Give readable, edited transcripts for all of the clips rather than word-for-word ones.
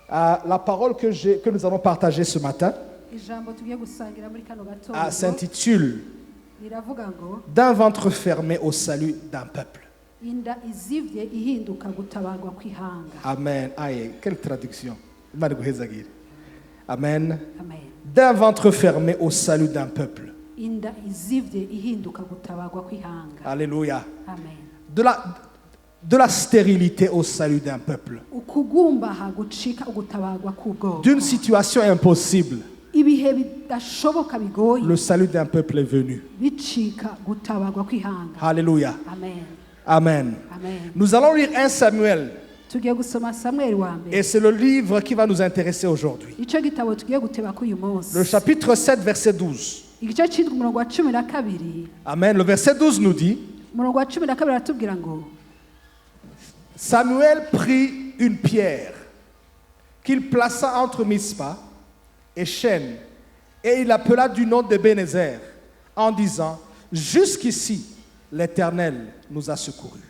La parole que nous allons partager ce matin s'intitule « D'un ventre fermé au salut d'un peuple ». Amen. Aïe, quelle traduction. Amen. D'un ventre fermé au salut d'un peuple. Alléluia. De la stérilité au salut d'un peuple. D'une situation impossible, le salut d'un peuple est venu. Alléluia. Amen. Nous allons lire 1 Samuel. Et c'est le livre qui va nous intéresser aujourd'hui. Le chapitre 7, verset 12. Amen. Le verset 12 nous dit: Samuel prit une pierre qu'il plaça entre Mispa et Shen, et il l'appela du nom d'Ebenezer, en disant: Jusqu'ici, l'Éternel nous a secourus.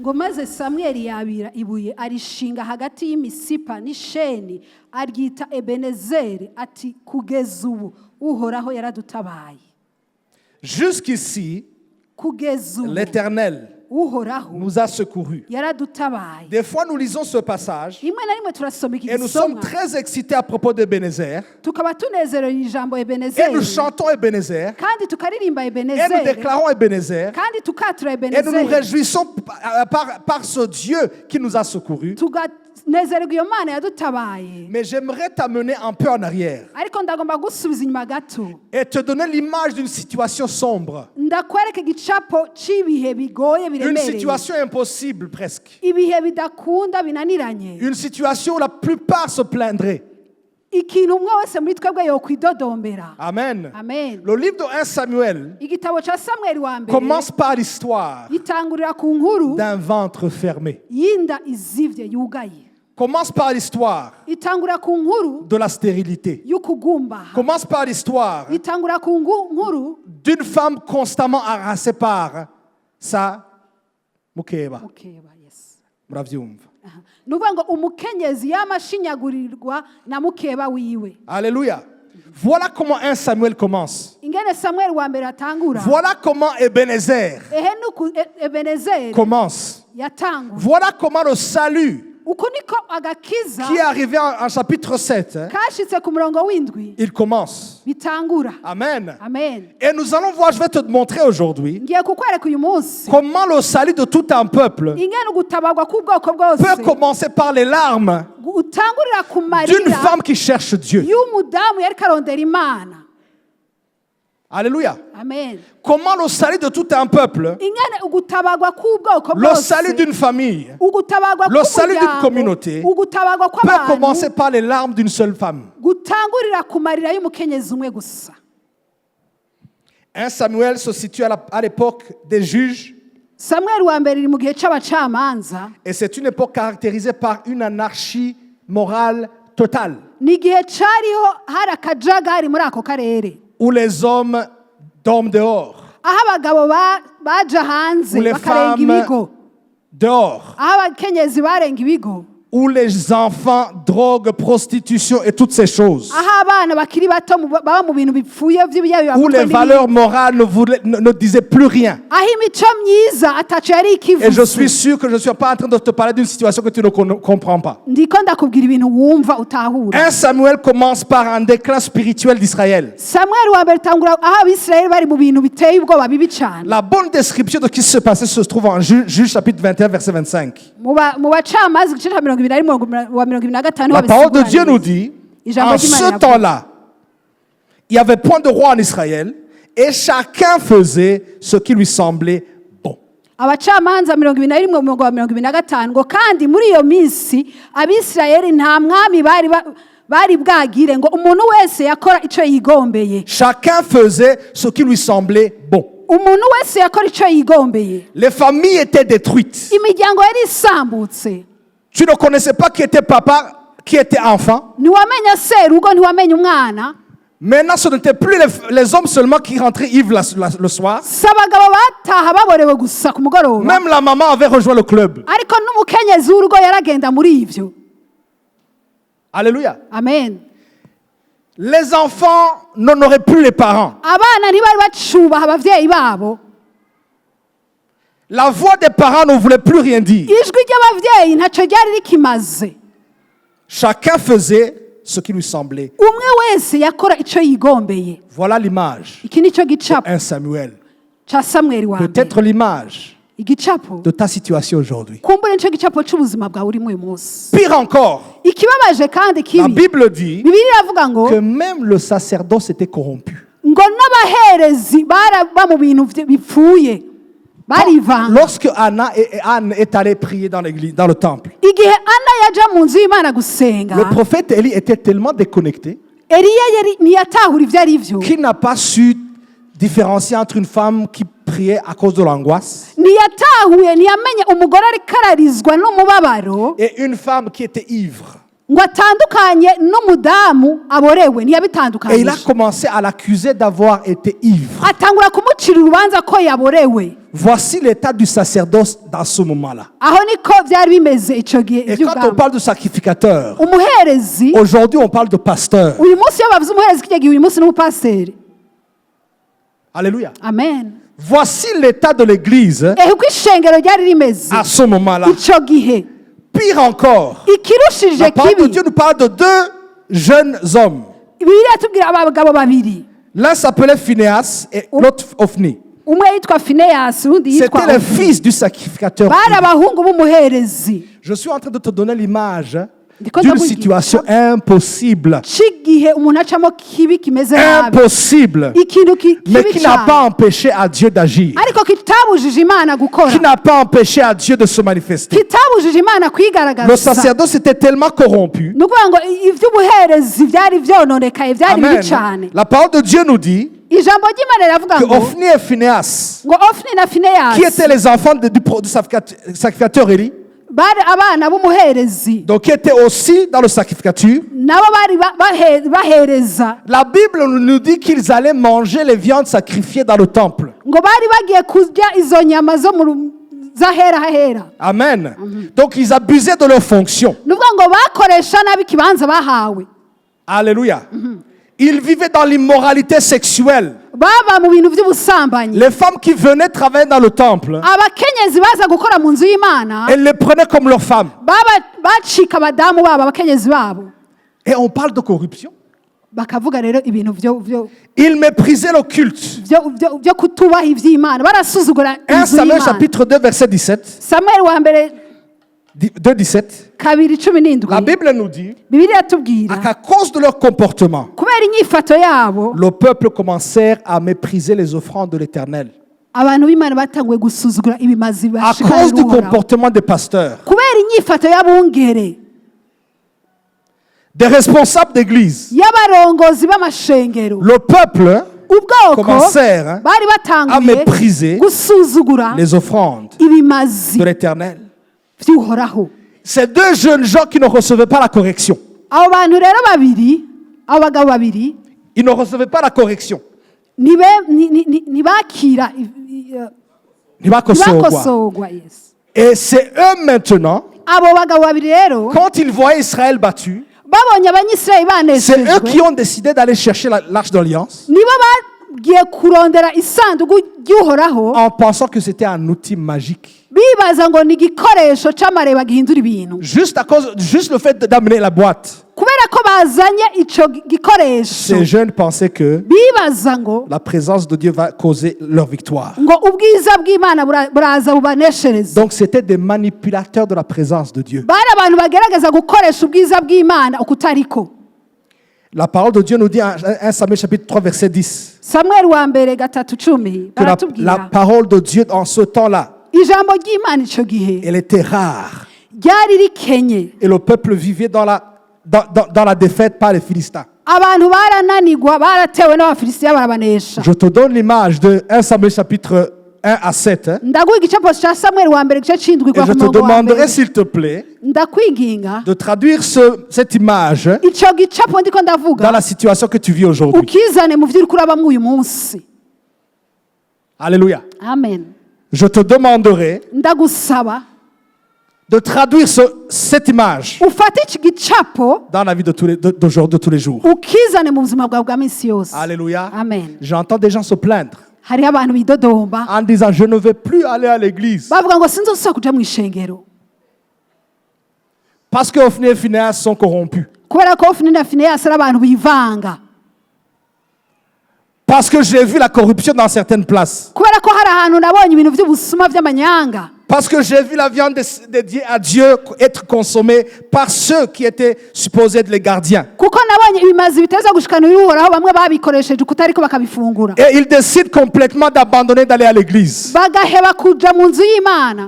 ngo maze Samweli yabira ibuye arishinga hagati y'imisipa n'isheni aryita Ebenezeri ati kugeza ubu uhoraho yaradutabaye. Jusqu'ici, l'Éternel nous a secourus. Des fois, nous lisons ce passage et nous sommes très excités à propos d'Ebenezer. Et nous chantons Ebenezer. Et nous déclarons Ebenezer. Et nous nous réjouissons par ce Dieu qui nous a secourus. Mais j'aimerais t'amener un peu en arrière et te donner l'image d'une situation sombre, une situation impossible presque, une situation où la plupart se plaindraient. Amen. Le livre de 1 Samuel commence par l'histoire d'un ventre fermé. Commence par l'histoire de la stérilité. Commence par l'histoire d'une femme constamment harassée par sa mukeba. Alléluia. Voilà comment 1 Samuel commence. Voilà comment Ebenezer commence. Voilà comment le salut qui est arrivé en chapitre 7, il commence. Amen. Et nous allons voir, je vais te montrer aujourd'hui comment le salut de tout un peuple peut commencer par les larmes d'une femme qui cherche Dieu. Alléluia. Comment le salut de tout un peuple, le salut d'une famille, le salut d'une communauté peut commencer par les larmes d'une seule femme. 1 Samuel se situe à l'époque des juges. Et c'est une époque caractérisée par une anarchie morale totale, où les hommes dorment dehors, où les femmes dehors, où les enfants drogue, prostitution et toutes ces choses, où les valeurs morales ne disaient plus rien. Et je suis sûr que je ne suis pas en train de te parler d'une situation que tu ne comprends pas. 1 Samuel commence par un déclin spirituel d'Israël. La bonne description de ce qui se passait se trouve en Juge chapitre 21 verset 25. La parole de Dieu nous dit, en ce temps-là, il n'y avait point de roi en Israël et chacun faisait ce qui lui semblait bon. abacamanza 21:25 ngo kandi muri iyo minsi abisirayeli nta mwami bari bwagire ngo umuntu wese yakora ico yigombeye. Chacun faisait ce qui lui semblait bon. Umuntu wese yakora ico yigombeye. Les familles étaient détruites. Imiryango yari isambutse. Tu ne connaissais pas qui était papa, qui était enfant. Ntiwamenya serugo, ntiwamenya umwana. Maintenant, ce n'était plus les hommes seulement qui rentraient ivres le soir. Même la maman avait rejoint le club. Alléluia. Amen. Les enfants n'honoraient plus les parents. La voix des parents ne voulait plus rien dire. Chacun faisait ce qui lui semblait. Voilà l'image de 1 Samuel. Peut-être l'image de ta situation aujourd'hui. Pire encore, la Bible dit que même le sacerdoce était corrompu. Lorsque Anne est allée prier dans l'église, dans le temple, le prophète Élie était tellement déconnecté qu'il n'a pas su différencier entre une femme qui priait à cause de l'angoisse et une femme qui était ivre. Et il a commencé à l'accuser d'avoir été ivre. Voici l'état du sacerdoce dans ce moment-là. Et quand on parle de sacrificateur, aujourd'hui on parle de pasteur. Alléluia. Amen. Voici l'état de l'église à ce moment-là. Pire encore, la parole de Dieu nous parle de deux jeunes hommes. L'un s'appelait Phinéas et l'autre Ophni. C'était les fils du sacrificateur. Je suis en train de te donner l'image d'une situation impossible. Impossible. Mais qui n'a pas empêché à Dieu d'agir. Qui n'a pas empêché à Dieu de se manifester. Le sacerdoce était tellement corrompu. Amen. La parole de Dieu nous dit que Ophni et Phinéas, qui étaient les enfants du sacrificateur Élie, donc qui étaient aussi dans le sacrificature, la Bible nous dit qu'ils allaient manger les viandes sacrifiées dans le temple. Amen. Donc ils abusaient de leur fonction. Alléluia. Ils vivaient dans l'immoralité sexuelle. Les femmes qui venaient travailler dans le temple, elles les prenaient comme leurs femmes. Et on parle de corruption. Ils méprisaient le culte. 1 Samuel chapitre 2 verset 17. 2:17. La Bible nous dit qu'à cause de leur comportement, le peuple commençait à mépriser les offrandes de l'Éternel. À cause du comportement des pasteurs, des responsables d'église, le peuple commençait à mépriser les offrandes de l'Éternel. Ces deux jeunes gens qui ne recevaient pas la correction. Ils ne recevaient pas la correction. Et c'est eux maintenant, quand ils voyaient Israël battu, c'est eux qui ont décidé d'aller chercher l'arche d'alliance en pensant que c'était un outil magique. Juste le fait d'amener la boîte. Ces jeunes pensaient que la présence de Dieu va causer leur victoire. Donc c'était des manipulateurs de la présence de Dieu. La parole de Dieu nous dit en 1 Samuel chapitre 3 verset 10 que la parole de Dieu en ce temps-là, elle était rare. Et le peuple vivait dans la défaite par les Philistins. Je te donne l'image de 1 Samuel chapitre 1 à 7. Et je te demanderai s'il te plaît de traduire cette image dans la situation que tu vis aujourd'hui. Alléluia. Amen. Je te demanderai de traduire cette image dans la vie d'aujourd'hui, de tous les jours. Alléluia. Amen. J'entends des gens se plaindre en disant je ne vais plus aller à l'église parce que Hophni et Phinéas sont corrompus. Parce que j'ai vu la corruption dans certaines places. Parce que j'ai vu la viande dédiée à Dieu être consommée par ceux qui étaient supposés être les gardiens. Et ils décident complètement d'abandonner d'aller à l'église.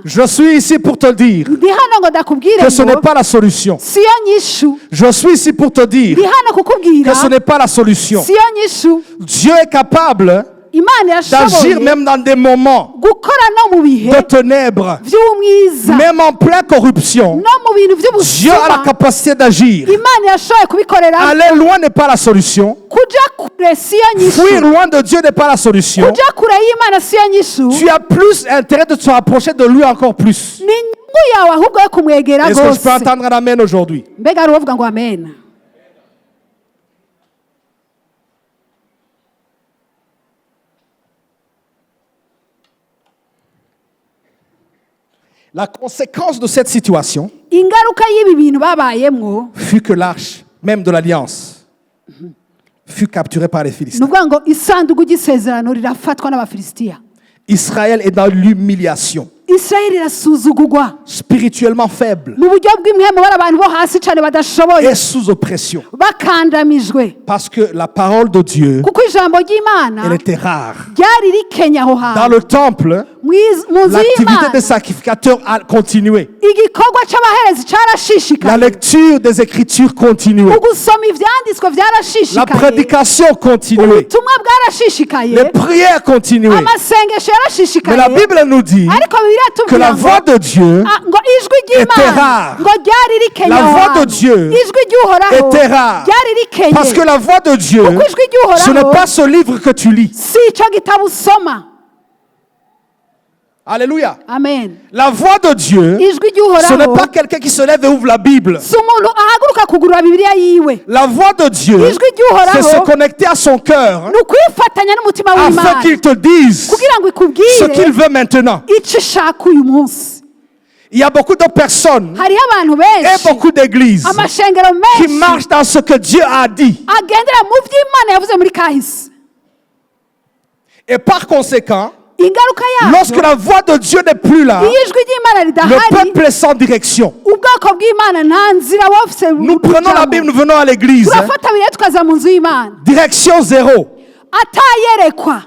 Je suis ici pour te dire que ce n'est pas la solution. Je suis ici pour te dire que ce n'est pas la solution. Dieu est capable d'agir même dans des moments de ténèbres, même en pleine corruption. Dieu a la capacité d'agir. Aller loin n'est pas la solution. Fuir loin de Dieu n'est pas la solution. Tu as plus intérêt de te rapprocher de lui encore plus. Est-ce que je peux entendre un amen aujourd'hui? La conséquence de cette situation fut que l'arche, même de l'alliance, fut capturée par les Philistins. Israël est dans l'humiliation. Spirituellement faible et sous oppression. Parce que la parole de Dieu, elle était rare. Dans le temple, l'activité des sacrificateurs a continué. La lecture des Écritures continuait. La prédication continuait. Les prières continuaient. Mais la Bible nous dit que la voix de Dieu était rare. La voix de Dieu était rare. Parce que la voix de Dieu, ce n'est pas ce livre que tu lis. Alléluia. Amen. La voix de Dieu, ce n'est pas quelqu'un qui se lève et ouvre la Bible. La voix de Dieu, c'est se connecter à son cœur afin qu'il te dise ce qu'il veut maintenant. Il y a beaucoup de personnes et beaucoup d'églises qui marchent dans ce que Dieu a dit. Et par conséquent, lorsque la voix de Dieu n'est plus là, le peuple est sans direction. Nous prenons la Bible, nous venons à l'église. Direction zéro.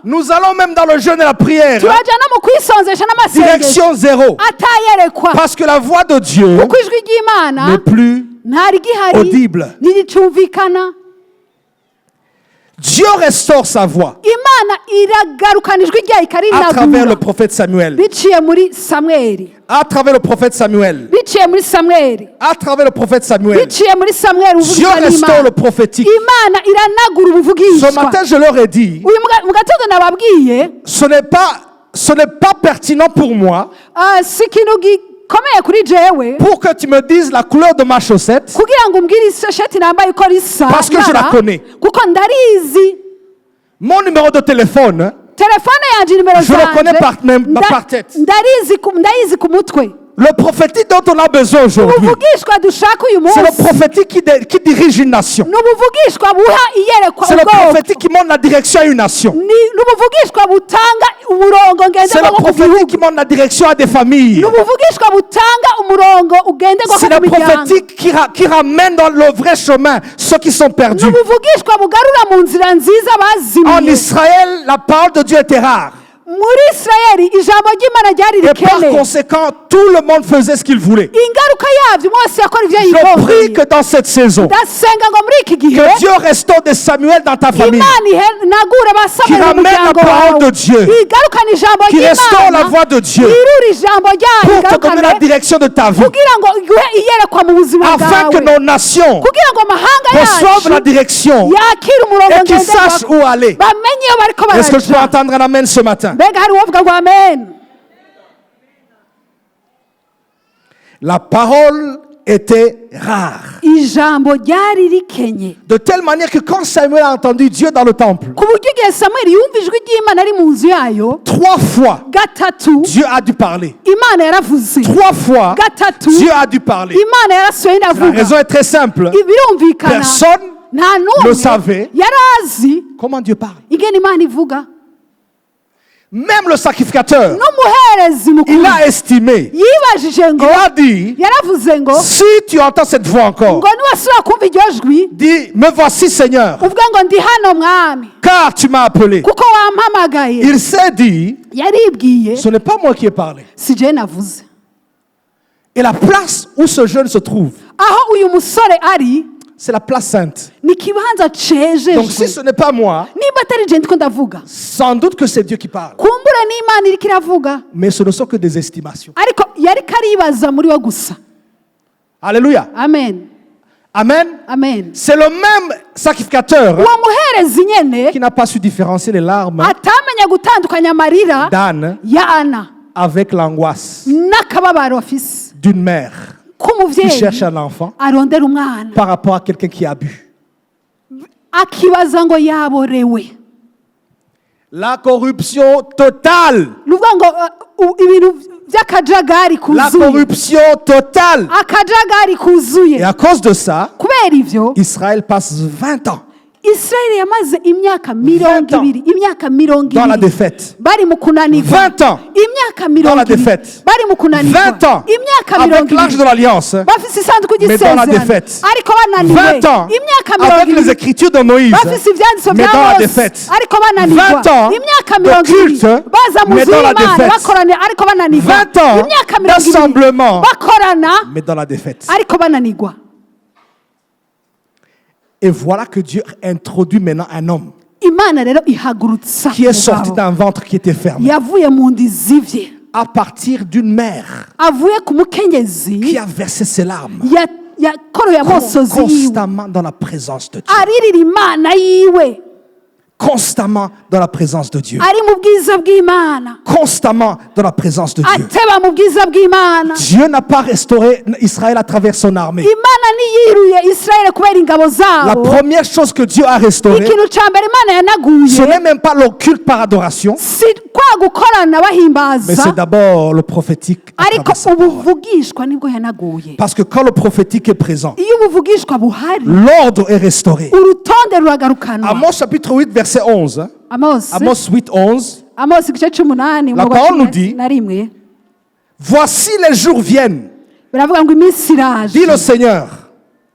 Nous allons même dans le jeûne et la prière. Direction zéro. Parce que la voix de Dieu n'est plus audible. Dieu restaure sa voix à travers le prophète Samuel. À travers le prophète Samuel. À travers le prophète Samuel. Dieu restaure le prophétique. Ce matin, je leur ai dit, ce n'est pas pertinent pour moi pour que tu me dises la couleur de ma chaussette parce que je la connais. Mon numéro de téléphone, je le connais par tête. Le prophétique dont on a besoin aujourd'hui, c'est le prophétique qui dirige une nation. C'est le prophétique qui montre la direction à une nation. C'est le prophétique qui montre la direction à des familles. C'est le prophétique qui ramène dans le vrai chemin ceux qui sont perdus. En Israël, la parole de Dieu était rare. Et par conséquent, tout le monde faisait ce qu'il voulait. Je prie que dans cette saison, que Dieu restaure des Samuel dans ta famille, qui ramène la parole de Dieu, qui restaure la voix de Dieu pour te donner la direction de ta vie, afin que nos nations reçoivent la direction et qu'ils sachent où aller. Est-ce que je peux entendre un amen ce matin? La parole était rare. De telle manière que quand Samuel a entendu Dieu dans le temple, 3 fois, Dieu a dû parler. 3 fois, Dieu a dû parler. La raison est très simple. Personne ne savait comment Dieu parle. Même le sacrificateur, il a estimé, il a dit, si tu entends cette voix encore, dis, me voici Seigneur, car tu m'as appelé. Il s'est dit, ce n'est pas moi qui ai parlé. Et la place où ce jeune se trouve, c'est la place sainte. Donc si ce n'est pas moi, sans doute que c'est Dieu qui parle. Mais ce ne sont que des estimations. Alléluia. Amen. Amen. Amen. C'est le même sacrificateur qui n'a pas su différencier les larmes d'Anne avec l'angoisse d'une mère qui cherche un enfant par rapport à quelqu'un qui a bu. La corruption totale. La corruption totale. Et à cause de ça, Israël passe 20 ans dans la défaite. 20 ans dans la défaite. 20 ans avec l'arche de l'alliance, mais dans la défaite. 20 ans avec les écritures de Moïse, mais dans la défaite. 20 ans de culte, mais dans la défaite. 20 ans d'assemblement, mais dans la défaite. Et voilà que Dieu introduit maintenant un homme qui est sorti d'un ventre qui était fermé, à partir d'une mère qui a versé ses larmes constamment dans la présence de Dieu. Constamment dans la présence de Dieu. Constamment dans la présence de Dieu. Dieu n'a pas restauré Israël à travers son armée. La première chose que Dieu a restaurée, ce n'est même pas le culte par adoration, mais c'est d'abord le prophétique. Parce que quand le prophétique est présent, l'ordre est restauré. Amos chapitre 8 verset 11. Amos 8 11. La parole nous dit, voici les jours viennent, dit le Seigneur,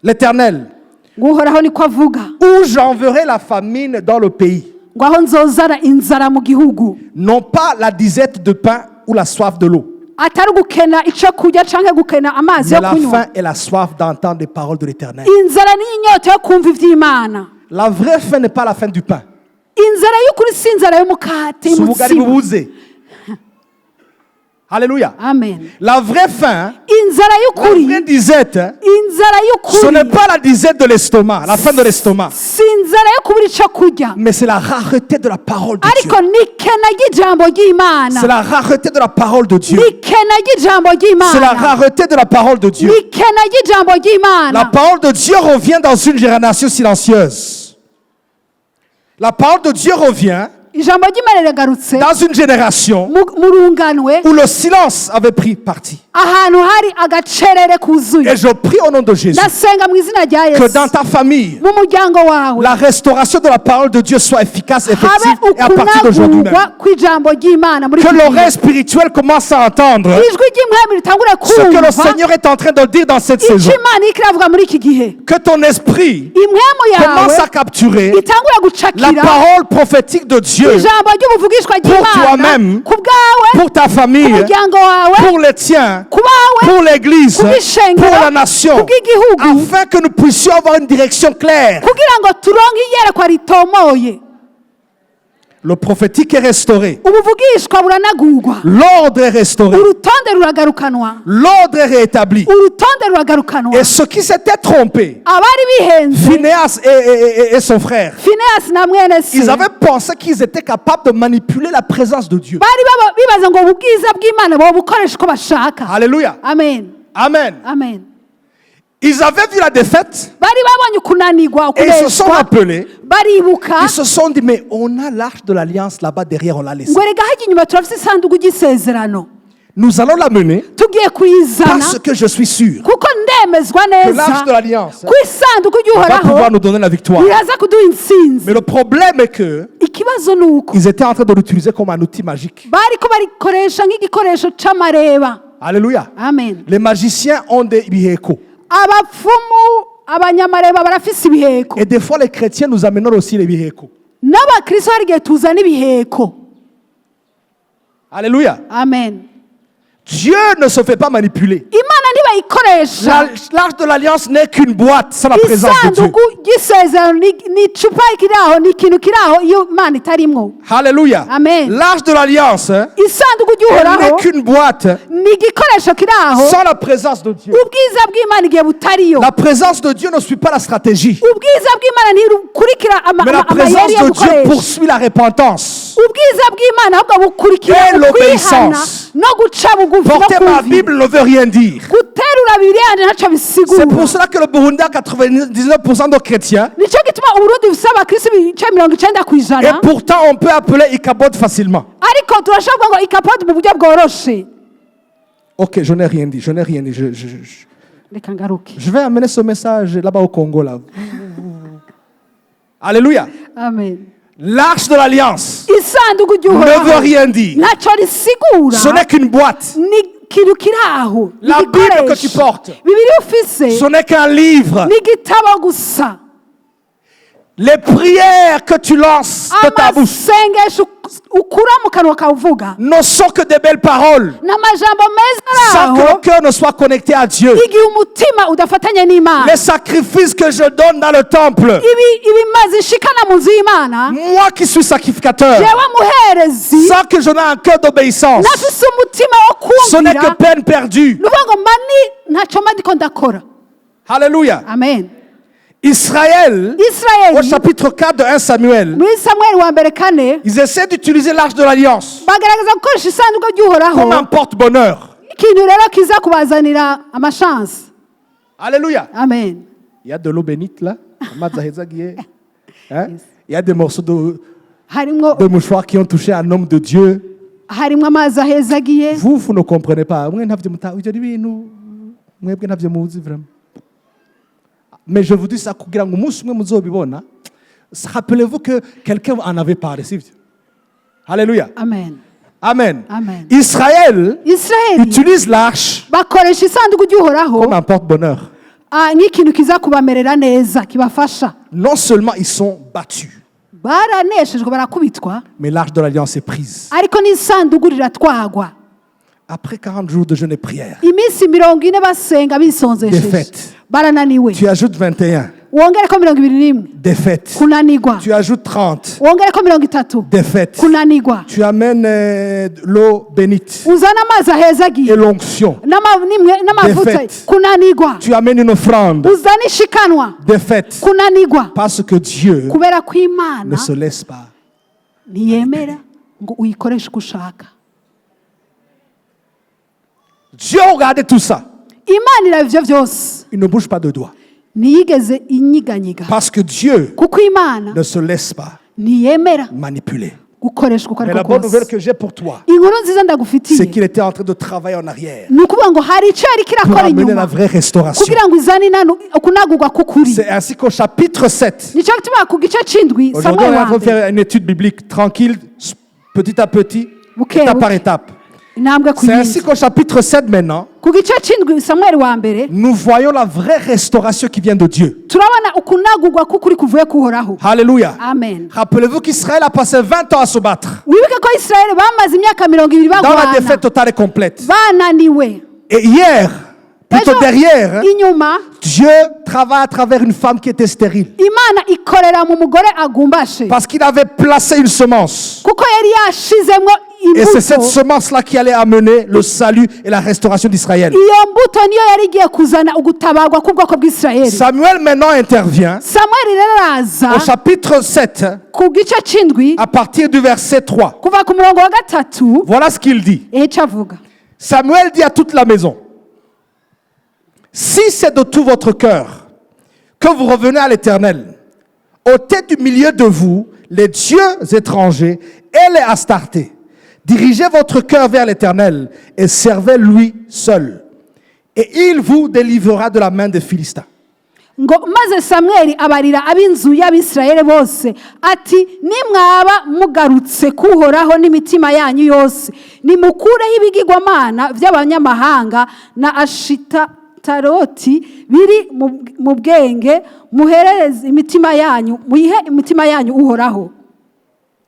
l'Éternel, où j'enverrai la famine dans le pays. Non pas la disette de pain ou la soif de l'eau, mais la faim et la soif d'entendre les paroles de l'Éternel. La vraie faim n'est pas la faim du pain. Alléluia. Amen. La vraie faim, la vraie disette, ce n'est pas la disette de l'estomac, la faim de l'estomac, mais c'est la rareté de la parole de Dieu. C'est la rareté de la parole de Dieu. C'est la rareté de la parole de Dieu. La parole de Dieu revient dans une génération silencieuse. La parole de Dieu revient dans une génération où le silence avait pris parti. Et je prie au nom de Jésus que dans ta famille, la restauration de la parole de Dieu soit efficace, effective, et à partir d'aujourd'hui même. Que l'oreille spirituelle commence à entendre ce que le Seigneur est en train de dire dans cette saison. Que ton esprit commence à capturer la parole prophétique de Dieu Dieu pour toi-même, pour ta famille, pour les tiens, pour l'Église, pour la nation, afin que nous puissions avoir une direction claire. Le prophétique est restauré. L'ordre est restauré. L'ordre est rétabli. Et ceux qui s'étaient trompés, Phinéas et son frère, ils avaient pensé qu'ils étaient capables de manipuler la présence de Dieu. Alléluia. Amen. Amen. Amen. Ils avaient vu la défaite et ils se sont rappelés. Ils se sont dit, mais on a l'arche de l'alliance là-bas derrière, on l'a laissé. Nous allons l'amener parce que je suis sûr que l'arche de l'alliance va pouvoir nous donner la victoire. Mais le problème est que ils étaient en train de l'utiliser comme un outil magique. Alléluia. Amen. Les magiciens ont des biheko. Et des fois, les chrétiens nous amènent aussi les biheko. Alléluia. Amen. Dieu ne se fait pas manipuler. L'arche de l'alliance n'est qu'une boîte sans la présence de Dieu. Alléluia. L'arche de l'alliance n'est qu'une boîte sans la présence de Dieu. La présence de Dieu ne suit pas la stratégie. Mais la présence de Dieu poursuit la repentance et l'obéissance. Porter ma Bible ne veut rien dire. C'est pour cela que le Burundi a 99% de chrétiens. Et pourtant, on peut appeler Ikabod facilement. Ok, je n'ai rien dit. Je n'ai rien dit. Je vais amener ce message là-bas au Congo. Là. Alléluia. Amen. L'arche de l'alliance ne veut rien dire. Ce n'est qu'une boîte. La Bible que tu portes, ce n'est qu'un livre. Les prières que tu lances de ta bouche ne sont que des belles paroles sans que le cœur ne soit connecté à Dieu. Les sacrifices que je donne dans le temple, moi qui suis sacrificateur, sans que je n'ai un cœur d'obéissance, ce n'est que peine perdue. Alléluia. Amen. Israël, au chapitre 4 de 1 Samuel, ils essaient d'utiliser l'arche de l'alliance comme un porte-bonheur. Alléluia. Amen. Il y a de l'eau bénite là. Hein? Il y a des morceaux de mouchoirs qui ont touché un homme de Dieu. Vous ne comprenez pas. Mais je vous dis ça, rappelez-vous que quelqu'un en avait parlé. Alléluia. Amen. Amen. Amen. Israël utilise l'arche comme un porte-bonheur. Non seulement ils sont battus, mais l'arche de l'alliance est prise. Après 40 jours de jeûne et prière, défaite. Tu ajoutes 21. Défaite. Tu ajoutes 30. Défaite. Tu amènes l'eau bénite et l'onction. Défaite. Tu amènes une offrande. Défaite. Parce que Dieu ne se laisse pas. Dieu regardait tout ça. Il ne bouge pas de doigt. Parce que Dieu ne se laisse pas manipuler. Mais la bonne nouvelle que j'ai pour toi, c'est qu'il était en train de travailler en arrière pour amener la vraie restauration. C'est ainsi qu'au chapitre 7, aujourd'hui on est en train de faire une étude biblique tranquille, petit à petit, étape par étape. C'est ainsi qu'au chapitre 7 maintenant, nous voyons la vraie restauration qui vient de Dieu. Alléluia. Amen. Rappelez-vous qu'Israël a passé 20 ans à se battre dans la défaite totale et complète. Et hier, plutôt derrière, Dieu travaille à travers une femme qui était stérile. Parce qu'il avait placé une semence. Et c'est cette semence-là qui allait amener le salut et la restauration d'Israël. Samuel maintenant intervient au chapitre 7, à partir du verset 3. Voilà ce qu'il dit. Samuel dit à toute la maison: si c'est de tout votre cœur que vous revenez à l'Éternel, ôtez du milieu de vous les dieux étrangers et les Astartés. Dirigez votre cœur vers l'Éternel et servez-lui seul. Et il vous délivrera de la main des Philistins. Maze Samuel abarira ab'inzu y'Abisirayeli bose ati nimwaba mugarutse kuhoraho n'imitima yanyu yose nimukureho ibigirwamana by'abanyamahanga na Ashtaroti biri mu bwenge muherereze imitima yanyu muyihe imitima yanyu uhoraho.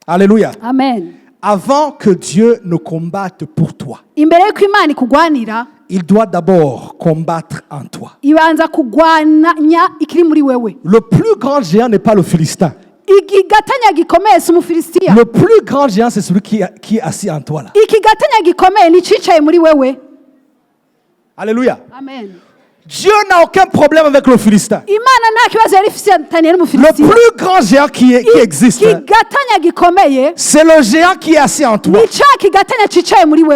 Alléluia. Amen. Avant que Dieu ne combatte pour toi, imbere y'uko Imana ikugwanira, il doit d'abord combattre en toi. Ibanza kugwanya ikiri muri wewe. Le plus grand géant n'est pas le Philistin. Ikigatanya gikomeye si umufilisitiya. Le plus grand géant c'est celui qui est assis en toi là. Ikigatanya gikomeye ni cicaye muri wewe. Alléluia. Amen. Dieu n'a aucun problème avec le Philistin. Le plus grand géant qui existe, c'est le géant qui est assis en toi,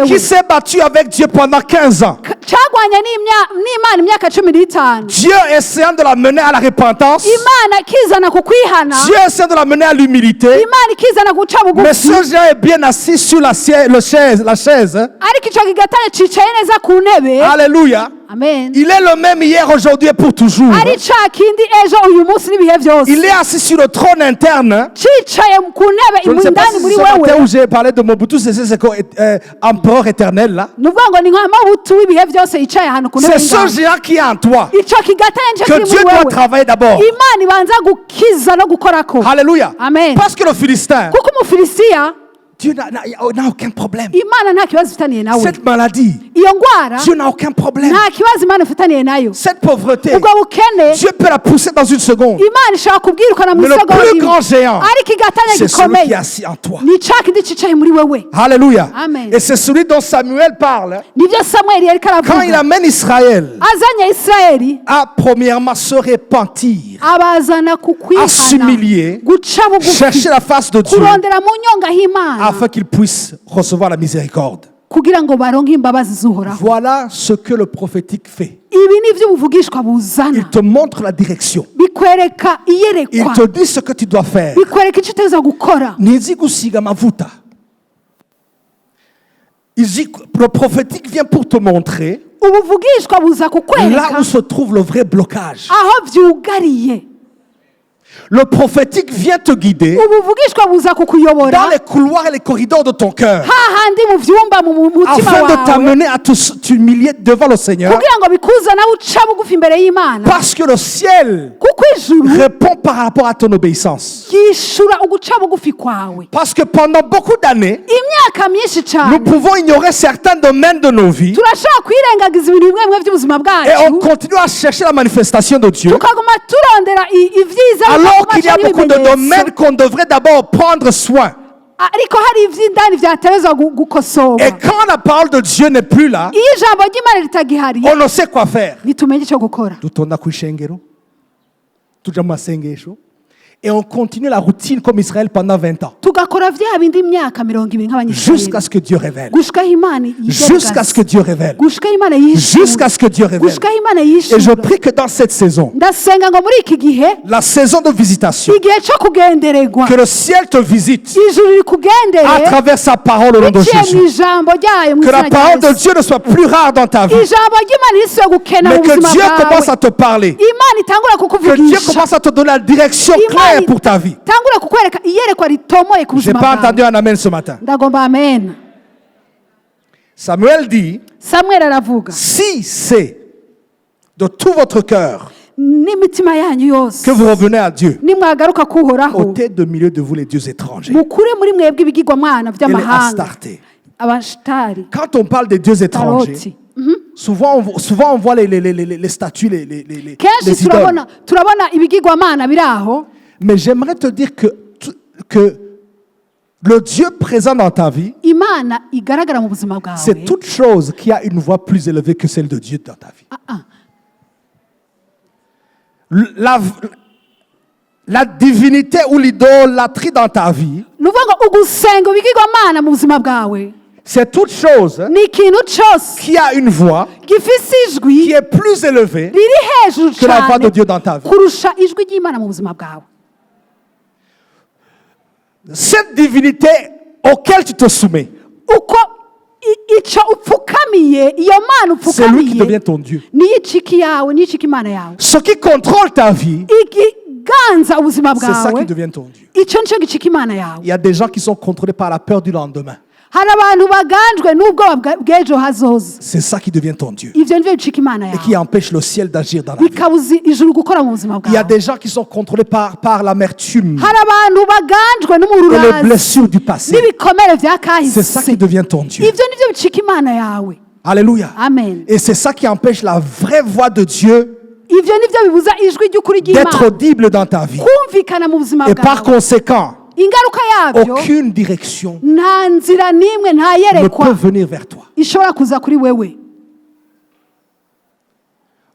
qui s'est battu avec Dieu pendant 15 ans. Dieu essayant de la mener à la repentance, Dieu essayant de la mener à l'humilité, mais ce géant est bien assis sur la chaise. Alléluia. Amen. Il est le même hier, aujourd'hui et pour toujours. Il est assis sur le trône interne. Je ne sais pas si ce matin où j'ai parlé de Mobutu, c'est empereur éternel là. C'est ce géant qui est en toi que Dieu doit travailler d'abord. Alléluia. Amen. Parce que le Philistin, Dieu n'a aucun problème. Cette maladie, Dieu n'a aucun problème. Cette pauvreté, Dieu peut la pousser dans une seconde. Mais le plus grand géant, c'est celui qui est assis en toi. Alléluia. Amen. Et c'est celui dont Samuel parle quand il amène Israël à premièrement se repentir, à s'humilier, chercher la face de Dieu, afin qu'il puisse recevoir la miséricorde. Voilà ce que le prophétique fait. Il te montre la direction. Il te dit ce que tu dois faire. Le prophétique vient pour te montrer là où se trouve le vrai blocage. Le prophétique vient te guider dans les couloirs et les corridors de ton cœur, afin de t'amener à t'humilier devant le Seigneur, parce que le ciel répond par rapport à ton obéissance. Parce que pendant beaucoup d'années, nous pouvons ignorer certains domaines de nos vies et on continue à chercher la manifestation de Dieu, alors qu'il y a beaucoup de domaines qu'on devrait d'abord prendre soin. Et quand la parole de Dieu n'est plus là, on ne sait quoi faire. Et on continue la routine comme Israël pendant 20 ans. Jusqu'à ce que Dieu révèle. Jusqu'à ce que Dieu révèle. Jusqu'à ce que Dieu révèle. Et je prie que dans cette saison, la saison de visitation, que le ciel te visite à travers sa parole au nom de Jésus. Que la parole de Dieu ne soit plus rare dans ta vie, mais que Dieu commence à te parler. Que Dieu commence à te donner la direction claire pour ta vie. Je n'ai pas entendu un amen ce matin. Samuel dit, si c'est de tout votre cœur que vous revenez à Dieu, ôtez de milieu de vous les dieux étrangers et les Astartés. Quand on parle des dieux étrangers, souvent on voit les statues, les idoles. Mais j'aimerais te dire que le Dieu présent dans ta vie, c'est toute chose qui a une voix plus élevée que celle de Dieu dans ta vie. La divinité ou l'idolâtrie dans ta vie, c'est toute chose qui a une voix qui est plus élevée que la voix de Dieu dans ta vie. Cette divinité auquel tu te soumets, c'est lui qui devient ton Dieu. Ce qui contrôle ta vie, c'est ça qui devient ton Dieu. Il y a des gens qui sont contrôlés par la peur du lendemain. C'est ça qui devient ton Dieu et qui empêche le ciel d'agir dans la vie. Il y a des gens qui sont contrôlés par l'amertume et les blessures du passé. C'est ça qui devient ton Dieu. Alléluia. Amen. Et c'est ça qui empêche la vraie voix de Dieu d'être audible dans ta vie. Et par conséquent, aucune direction ne peut venir vers toi.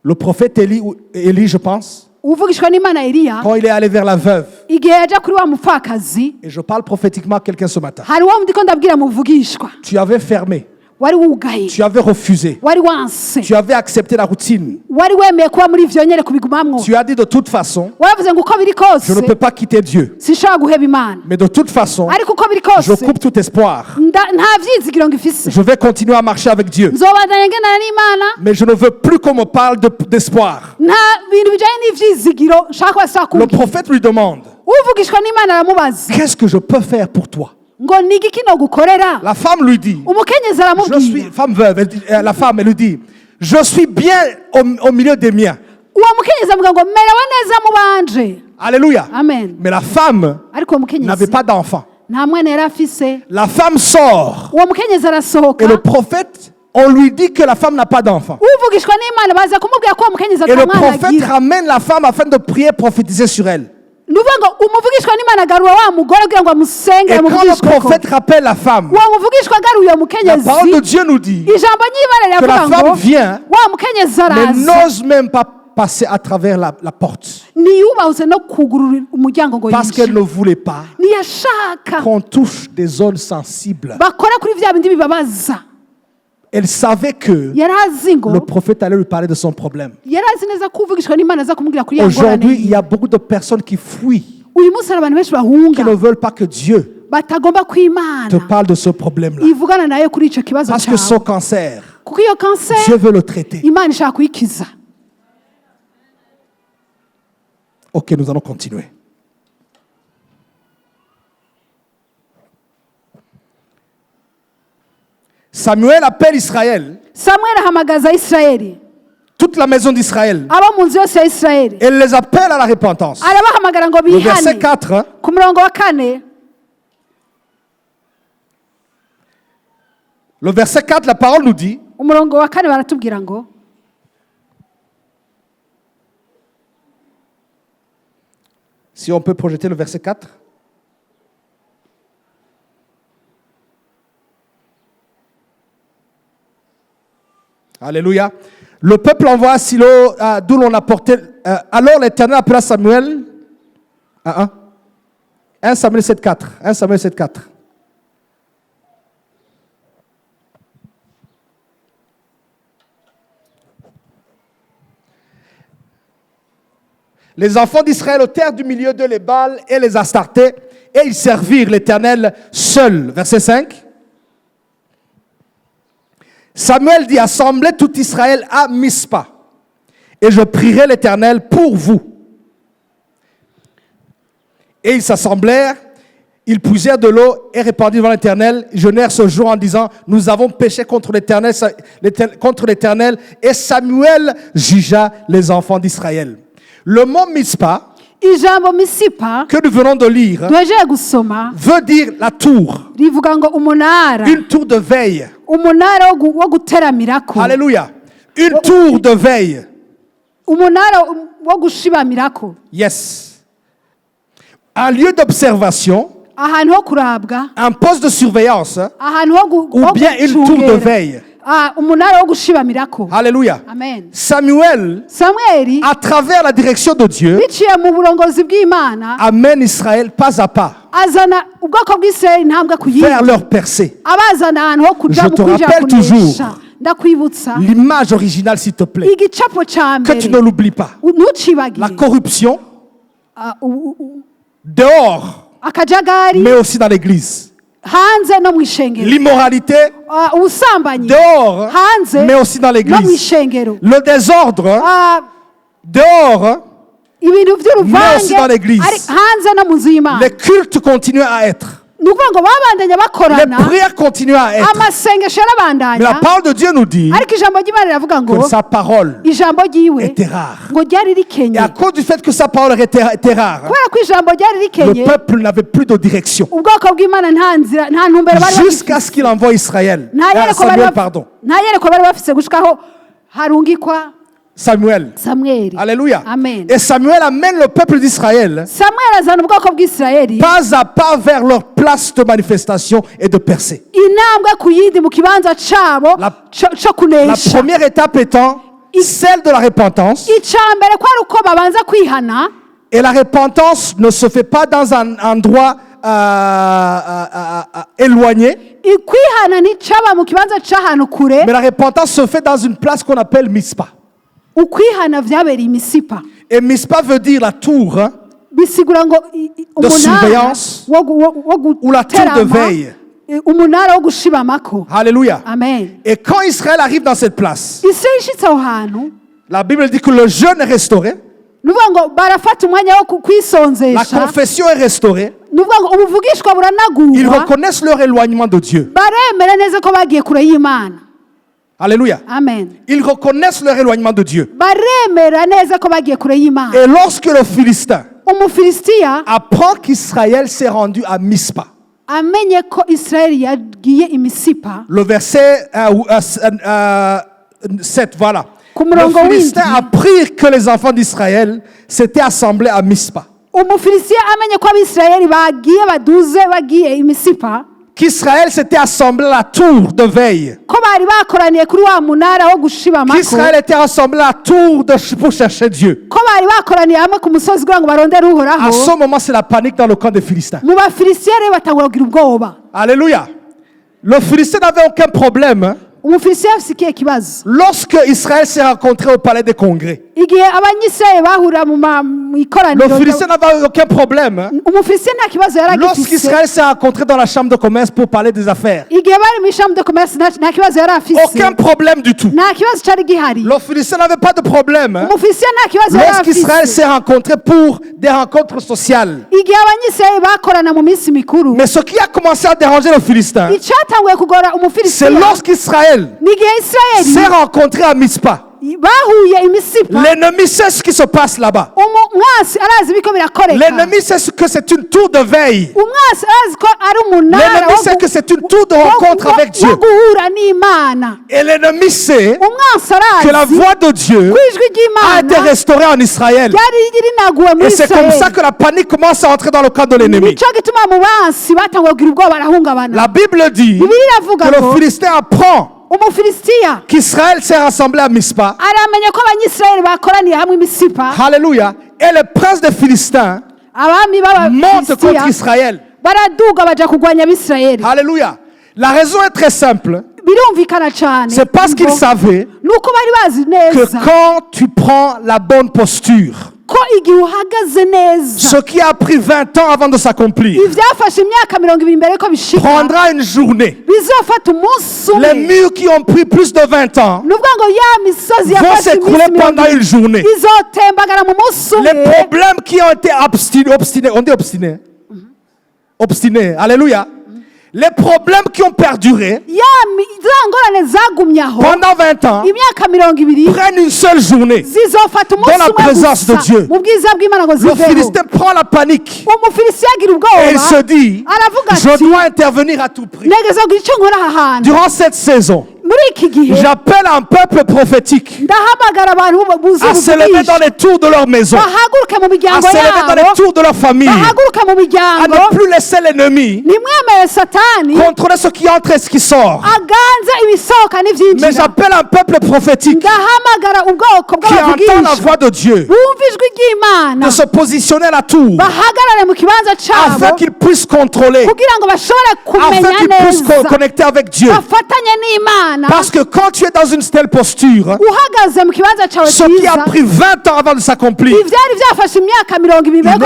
Le prophète Élie, je pense, quand il est allé vers la veuve, et je parle prophétiquement à quelqu'un ce matin, tu avais fermé, tu avais refusé, tu avais accepté la routine, tu as dit de toute façon, je ne peux pas quitter Dieu, mais de toute façon, je coupe tout espoir, je vais continuer à marcher avec Dieu, mais je ne veux plus qu'on me parle d'espoir. Le prophète lui demande, qu'est-ce que je peux faire pour toi? La femme lui dit, je suis femme veuve, la femme elle lui dit, je suis bien au milieu des miens. Alléluia. Amen. Mais la femme n'avait pas d'enfant. La femme sort et le prophète, on lui dit que la femme n'a pas d'enfant. Et le prophète ramène la femme afin de prier, prophétiser sur elle. Et quand le prophète rappelle la femme, la parole de Dieu nous dit que la femme vient, mais n'ose même pas passer à travers la porte. Parce qu'elle ne voulait pas qu'on touche des zones sensibles. Elle savait que le prophète allait lui parler de son problème. Aujourd'hui, il y a beaucoup de personnes qui fuient, qui ne veulent pas que Dieu te parle de ce problème-là. Parce que son cancer, Dieu veut le traiter. Ok, nous allons continuer. Samuel appelle Israël. Toute la maison d'Israël. Et il les appelle à la repentance. Le verset 4. Le verset 4, la parole nous dit. Si on peut projeter le verset 4. Alléluia. Le peuple envoie à Silo, d'où l'on a porté. Alors l'Éternel appela Samuel. 1 Samuel 7,4. 1 Samuel 7,4. Les enfants d'Israël ôtèrent du milieu de les Baals et les Astartés, et ils servirent l'Éternel seul. Verset 5. Samuel dit, assemblez tout Israël à Mispa, et je prierai l'Éternel pour vous. Et ils s'assemblèrent, Ils puisèrent de l'eau et répandirent devant l'Éternel. Ils jeûnèrent ce jour en disant, nous avons péché contre l'Éternel, et Samuel jugea les enfants d'Israël. Le mot Mizpa, que nous venons de lire, veut dire la tour, une tour de veille. Alléluia. Une tour de veille. Yes. Un lieu d'observation, un poste de surveillance, ou bien une tour de veille. Alléluia. Amen. Samuel, à travers la direction de Dieu, amène Israël pas à pas vers leur percée. Je te rappelle toujours l'image originale, s'il te plaît, que tu ne l'oublies pas. La corruption dehors, mais aussi dans l'église. L'immoralité dehors, mais aussi dans l'église. Le désordre dehors, mais aussi dans l'église. Les cultes continuent à être. Les prières continuent à être. Mais la parole de Dieu nous dit que sa parole était rare. Et à cause du fait que sa parole était rare, le peuple n'avait plus de direction. Jusqu'à ce qu'il envoie Israël. Samuel, pardon. Samuel. Alléluia. Amen. Et Samuel amène le peuple d'Israël pas à pas vers leur place de manifestation et de percée. La première étape étant celle de la repentance. Et la repentance ne se fait pas dans un endroit éloigné. Mais la repentance se fait dans une place qu'on appelle Mizpa. Et Mizpa veut dire la tour de surveillance ou la tour de veille. Alléluia. Amen. Et quand Israël arrive dans cette place, la Bible dit que le jeûne est restauré, la confession est restaurée, ils reconnaissent leur éloignement de Dieu. Alléluia. Amen. Ils reconnaissent leur éloignement de Dieu. Et lorsque le Philistin apprend qu'Israël s'est rendu à Mizpa, le verset 7, voilà. Le Philistin apprit que les enfants d'Israël s'étaient assemblés à Mizpa. Qu'Israël s'était assemblé à la tour de veille. Qu'Israël était assemblé à la tour pour chercher Dieu. À ce moment, c'est la panique dans le camp des Philistins. Alléluia. Le Philistin n'avait aucun problème. Lorsque Israël s'est rencontré au palais des congrès, le Philistin n'avait aucun problème. Lorsqu'Israël s'est rencontré dans la chambre de commerce pour parler des affaires, aucun problème du tout. Le Philistin n'avait pas de problème. Lorsqu'Israël s'est rencontré pour des rencontres sociales. Mais ce qui a commencé à déranger le Philistin, c'est lorsqu'Israël s'est rencontré à Mizpa. L'ennemi sait ce qui se passe là-bas. L'ennemi sait que c'est une tour de veille. L'ennemi sait que c'est une tour de rencontre avec Dieu. Et l'ennemi sait que la voix de Dieu a été restaurée en Israël. Et c'est comme ça que la panique commence à entrer dans le camp de l'ennemi. La Bible dit que le Philistin apprend qu'Israël s'est rassemblé à Mizpa. Alléluia. Et le prince des Philistins monte contre Israël. Alléluia. La raison est très simple. C'est parce qu'ils savaient que quand tu prends la bonne posture, ce qui a pris 20 ans avant de s'accomplir prendra une journée. Les murs qui ont pris plus de 20 ans vont s'écrouler pendant une journée. Les problèmes qui ont été obstinés, on dit obstinés, obstinés. Alléluia. Les problèmes qui ont perduré pendant 20 ans prennent une seule journée dans la présence de Dieu. Le Philistin prend la panique et il se dit, je dois intervenir à tout prix. Durant cette saison, j'appelle un peuple prophétique à se lever dans les tours de leur maison, à se lever dans les tours de leur famille, à ne plus laisser l'ennemi contrôler ce qui entre et ce qui sort. Mais j'appelle un peuple prophétique qui entend la voix de Dieu, de se positionner à la tour, afin qu'il puisse contrôler, afin qu'il puisse connecter avec Dieu. Parce que quand tu es dans une telle posture, ce qui a pris 20 ans avant de s'accomplir, il n'est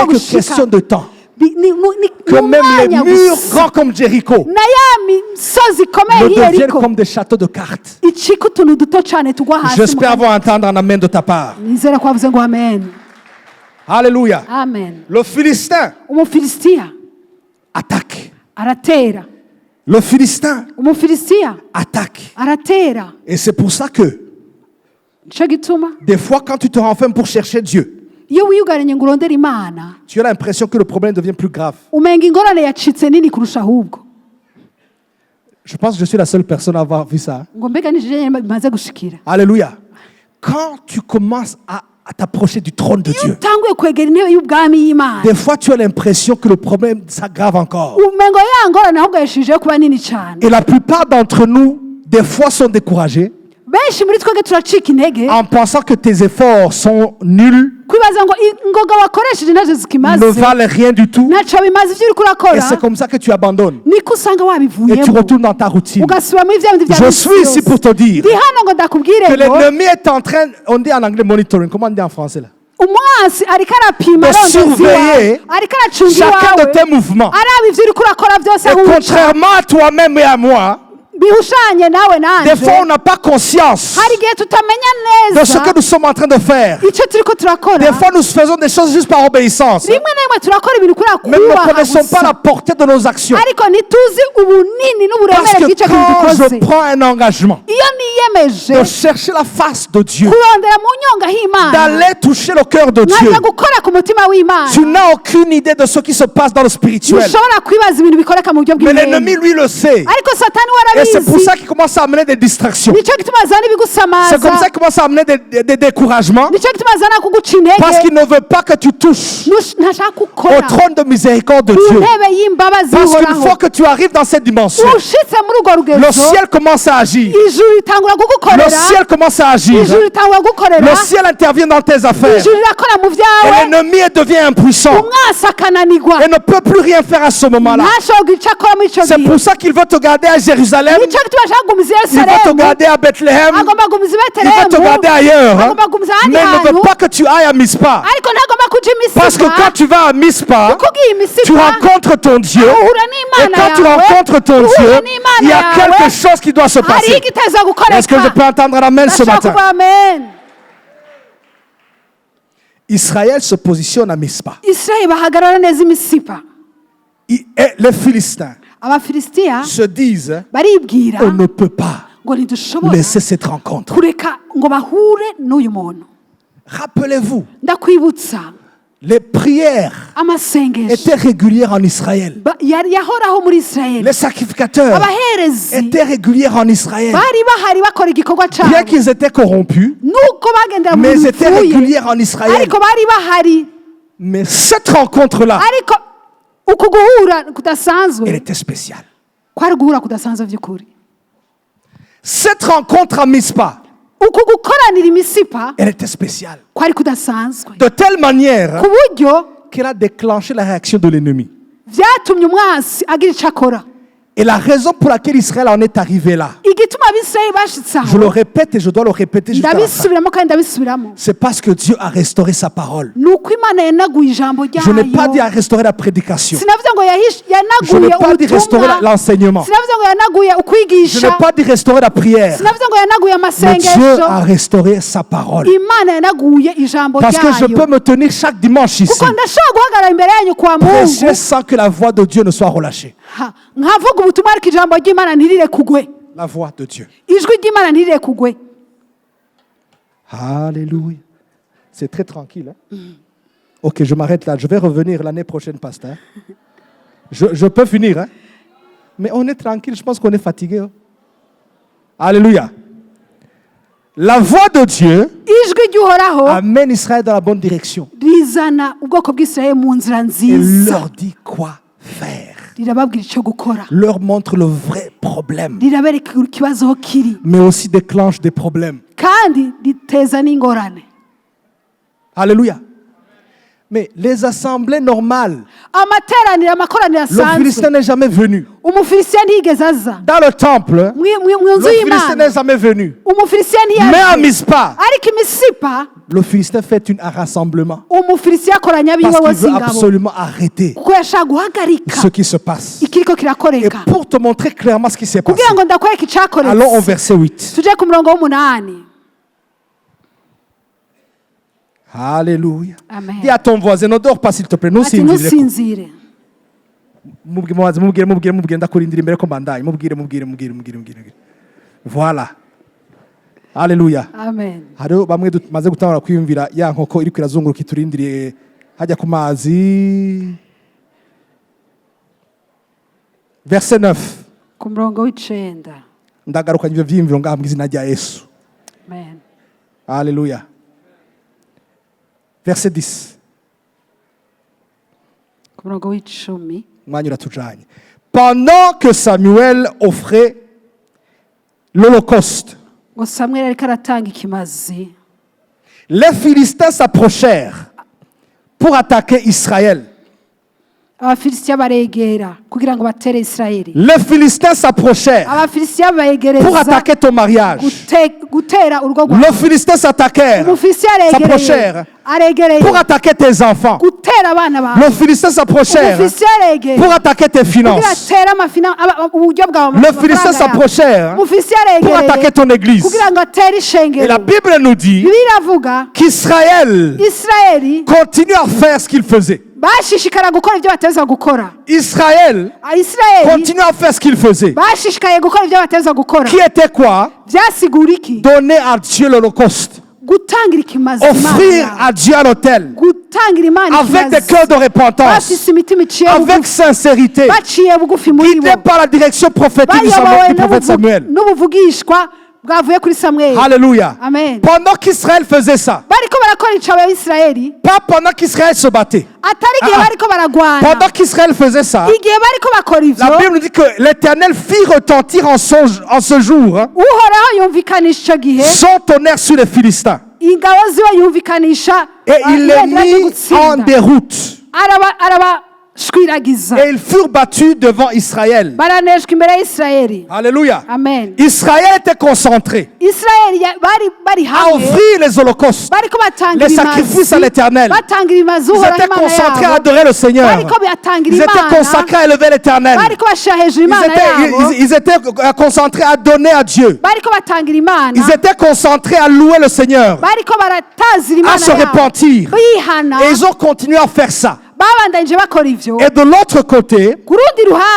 que question de temps. Que même les murs grands comme Jéricho ne deviennent comme des châteaux de cartes. J'espère avoir entendre un amen de ta part. Alléluia. Le Philistin attaque. Le Philistin attaque. Et c'est pour ça que des fois quand tu te renfermes pour chercher Dieu, tu as l'impression que le problème devient plus grave. Je pense que je suis la seule personne à avoir vu ça. Alléluia. Quand tu commences à t'approcher du trône de Dieu, des fois tu as l'impression que le problème s'aggrave encore. Et la plupart d'entre nous, des fois, sont découragés en pensant que tes efforts sont nuls, ne valent rien du tout. Et c'est comme ça que tu abandonnes. Et tu retournes dans ta routine. Je suis ici pour te dire que l'ennemi est en train, on dit en anglais monitoring, comment on dit en français là? De surveiller chacun de tes mouvements. Et contrairement à toi-même et à moi, des fois on n'a pas conscience de ce que nous sommes en train de faire. Des fois nous faisons des choses juste par obéissance, mais nous ne connaissons pas la portée de nos actions. Parce que quand je prends un engagement de chercher la face de Dieu, d'aller toucher le cœur de Dieu, tu n'as aucune idée de ce qui se passe dans le spirituel. Mais l'ennemi lui le sait. Et c'est pour ça qu'il commence à amener des distractions. C'est comme ça qu'il commence à amener des découragements. Parce qu'il ne veut pas que tu touches au trône de miséricorde de Dieu. Parce qu'une fois que tu arrives dans cette dimension, le ciel commence à agir. Le ciel commence à agir. Le ciel intervient dans tes affaires. Et l'ennemi devient impuissant. Et ne peut plus rien faire à ce moment-là. C'est pour ça qu'il veut te garder à Jérusalem. Il va te garder à Bethléem. Il va te garder ailleurs. Mais il ne veut pas que tu ailles à Mispa. Parce que quand tu vas à Mispa, tu rencontres ton Dieu. Et quand tu rencontres ton Dieu, il y a quelque chose qui doit se passer. Est-ce que je peux entendre l'amen ce matin? Israël se positionne à Mispa. Et les Philistins se disent, on ne peut pas laisser cette rencontre. Rappelez-vous, les prières étaient régulières en Israël. Les sacrificateurs étaient réguliers en Israël. Bien qu'ils étaient corrompus, mais ils étaient réguliers en Israël. Mais cette rencontre-là, elle était spéciale. Cette rencontre à Mispa, elle était spéciale. De telle manière qu'elle a déclenché la réaction de l'ennemi. Et la raison pour laquelle Israël en est arrivé là, je le répète et je dois le répéter jusqu'à la fin. C'est parce que Dieu a restauré sa parole. Je n'ai pas dit à restaurer la prédication. Je n'ai pas dit restaurer l'enseignement. Je n'ai pas dit restaurer la prière. Mais Dieu a restauré sa parole. Parce que je peux me tenir chaque dimanche ici, prêcher sans que la voix de Dieu ne soit relâchée. La voix de Dieu. Alléluia. C'est très tranquille. Hein? Ok, je m'arrête là. Je vais revenir l'année prochaine, pasteur. Je peux finir. Hein? Mais on est tranquille. Je pense qu'on est fatigué. Hein? Alléluia. La voix de Dieu amène Israël dans la bonne direction. Et leur dit quoi faire. Leur montre le vrai problème. Mais aussi déclenche des problèmes. Alléluia. Mais les assemblées normales, le Philistin n'est jamais venu. Dans le temple, le Philistin n'est jamais venu. Mais à Mispa, le Philistin fait un rassemblement. Parce qu'il veut absolument arrêter ce qui se passe. Et pour te montrer clairement ce qui s'est passé, allons au verset 8. Alléluia. Dis à ton voisin, ne dors pas s'il te plaît. Voilà. Alléluia. Amen. Hariho bamwe maze gutangura kwiyumvira ya nkoko iri kirazunguruka iturindiriye hajya ku mazi. Verset 9. Ku murongo w'icenda. Ndagaruka ivyo vyimviro ngaha mu izina rya Yesu. Amen. Alléluia. Verset 10. Ku murongo w'icumi. Mwanya uratujanye. Pendant que Samuel offrait l'holocauste, les Philistins s'approchèrent pour attaquer Israël. Les Philistins s'approchèrent pour attaquer ton mariage. Les Philistins s'approchèrent pour attaquer tes enfants. Les Philistins s'approchèrent pour attaquer tes finances. Les Philistins s'approchèrent pour attaquer ton église. Et la Bible nous dit qu'Israël continue à faire ce qu'il faisait. Israël continue à faire ce qu'il faisait. Qui était quoi? Donner à Dieu l'holocauste. Offrir à Dieu à l'autel. Avec des cœurs de repentance. Avec sincérité. Guidé par la direction prophétique du prophète Samuel. Alléluia. Amen. Pendant qu'Israël faisait ça, pas pendant qu'Israël se battait. Pendant qu'Israël faisait ça, la Bible nous dit que l'Éternel fit retentir en ce jour son tonnerre sur les Philistins. Et il les mit en déroute. Et ils furent battus devant Israël. Alléluia. Amen. Israël était concentré à offrir les holocaustes, les sacrifices à l'Éternel. Ils étaient concentrés à adorer le Seigneur. Ils étaient consacrés à élever l'Éternel. Ils étaient concentrés à donner à Dieu. Ils étaient concentrés à louer le Seigneur, à se repentir. Et ils ont continué à faire ça. Et de l'autre côté,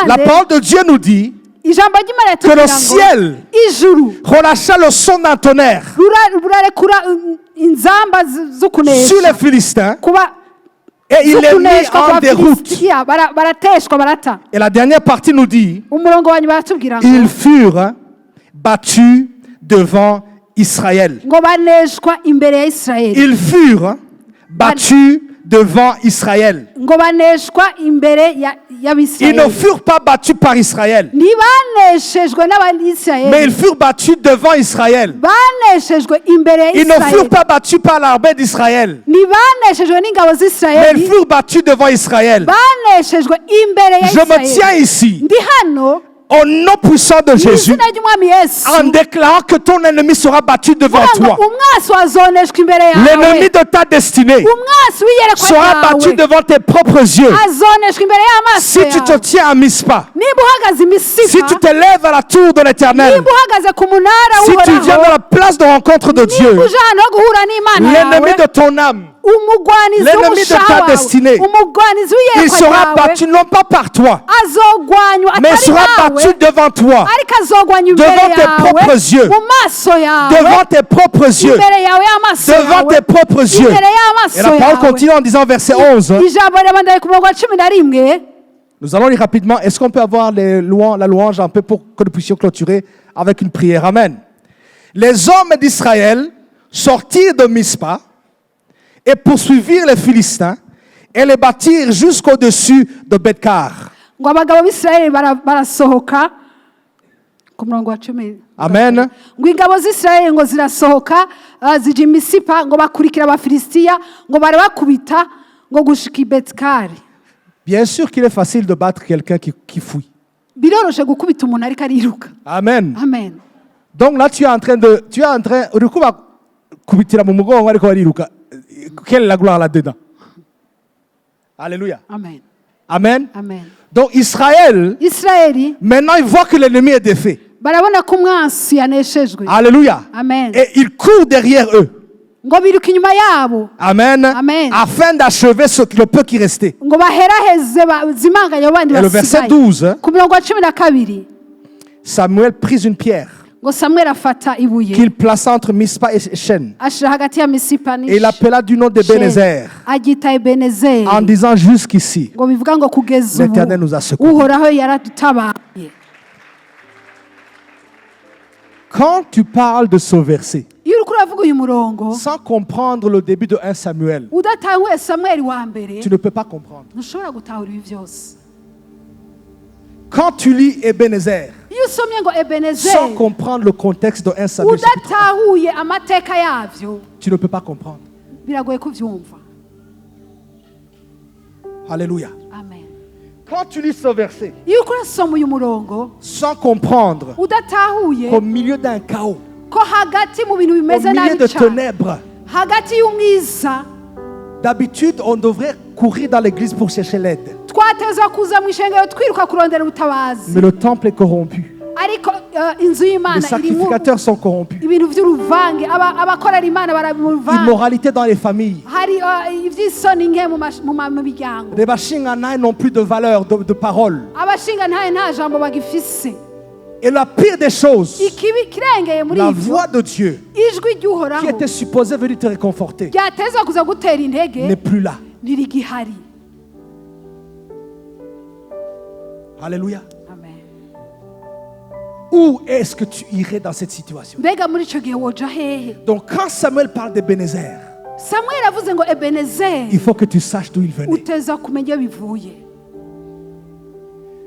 la parole de Dieu nous dit que le ciel relâcha le son d'un tonnerre sur les Philistins et il les mit en déroute. Et la dernière partie nous dit ils furent battus devant Israël. Ils furent battus devant Israël. Ils ne furent pas battus par Israël, mais ils furent battus devant Israël. Ils ne furent pas battus par l'armée d'Israël, mais ils furent battus devant Israël. Je me tiens ici au nom puissant de Jésus, en déclarant que ton ennemi sera battu devant toi. L'ennemi de ta destinée sera battu devant tes propres yeux. Si tu te tiens à Mispa, si tu te lèves à la tour de l'Éternel, si tu viens dans la place de rencontre de Dieu, l'ennemi de ton âme, l'ennemi de ta destinée, il sera battu non pas par toi, mais il sera battu devant toi, devant tes propres yeux, devant tes propres yeux, devant tes propres yeux. Et la parole continue en disant verset 11. Nous allons lire rapidement. Est-ce qu'on peut avoir la louange un peu pour que nous puissions clôturer avec une prière? Amen. Les hommes d'Israël sortirent de Mispa et poursuivirent les Philistins et les battirent jusqu'au-dessus de Bethkar. Amen. Bien sûr qu'il est facile de battre quelqu'un qui fuit. Amen. Amen. Donc là, tu es en train quelle est la gloire là-dedans? Alléluia. Amen. Amen. Amen. Donc Israël, maintenant il voit que l'ennemi est défait. Alléluia. Amen. Et il court derrière eux. Amen. Amen. Afin d'achever le peu qui restait. Et le verset 12, Samuel prit une pierre qu'il plaça entre Mispa et Shen. Et il l'appela du nom d'Ebenezer, en disant jusqu'ici, l'Éternel nous a secourus. Quand tu parles de ce verset, sans comprendre le début de 1 Samuel, tu ne peux pas comprendre. Quand tu lis Ebenezer, sans comprendre le contexte de 1 Samuel, tu ne peux pas comprendre. Alléluia. Amen. Quand tu lis ce verset, sans comprendre qu'au milieu d'un chaos, au milieu de ténèbres, d'habitude on devrait courir dans l'église pour chercher l'aide. Mais le temple est corrompu. Les sacrificateurs sont corrompus. Immoralité dans les familles. Les Bashinganaï n'ont plus de valeur de parole. Et la pire des choses, la voix de Dieu qui était supposée venir te réconforter n'est plus là. Alléluia. Amen. Où est-ce que tu irais dans cette situation? Donc quand Samuel parle d'Ebenezer, il faut que tu saches d'où il venait.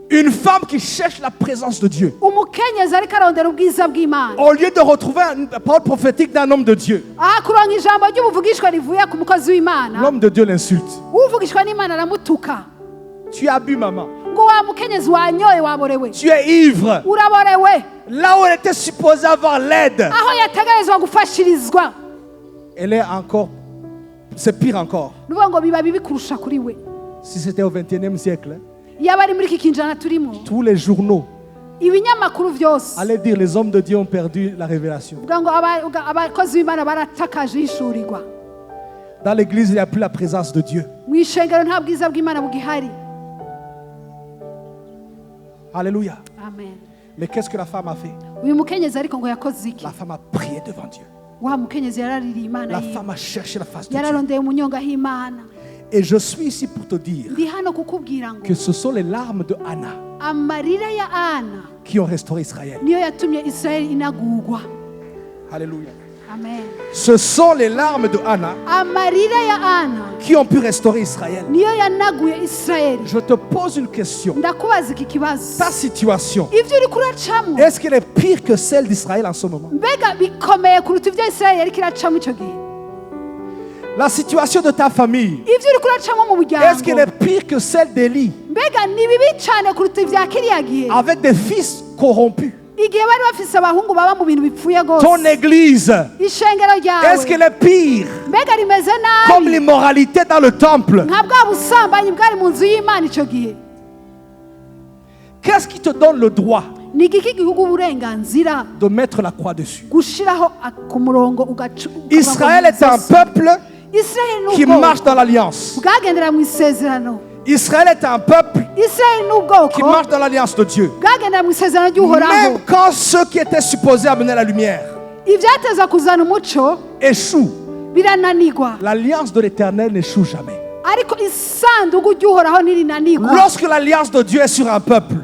Une femme qui cherche la présence de Dieu, au lieu de retrouver une parole prophétique d'un homme de Dieu, l'homme de Dieu l'insulte. Tu as bu, maman. Tu es ivre. Là où elle était supposée avoir l'aide, elle est encore. C'est pire encore. Si c'était au 21e siècle, tous les journaux allaient dire les hommes de Dieu ont perdu la révélation. Dans l'église, il n'y a plus la présence de Dieu. Alléluia. Amen. Mais qu'est-ce que la femme a fait? La femme a prié devant Dieu. La femme a cherché la face de Dieu. Et je suis ici pour te dire que ce sont les larmes de Anna qui ont restauré Israël. Alléluia. Amen. Ce sont les larmes de Anna qui ont pu restaurer Israël. Je te pose une question. Ta situation, est-ce qu'elle est pire que celle d'Israël en ce moment? La situation de ta famille, est-ce qu'elle est pire que celle d'Élie avec des fils corrompus. Ton église, est-ce qu'elle est pire comme l'immoralité dans le temple? Qu'est-ce qui te donne le droit de mettre la croix dessus? Israël est un peuple qui marche dans l'alliance. Israël est un peuple qui marche dans l'alliance de Dieu. Même quand ceux qui étaient supposés amener la lumière échouent, l'alliance de l'Éternel n'échoue jamais. Lorsque l'alliance de Dieu est sur un peuple,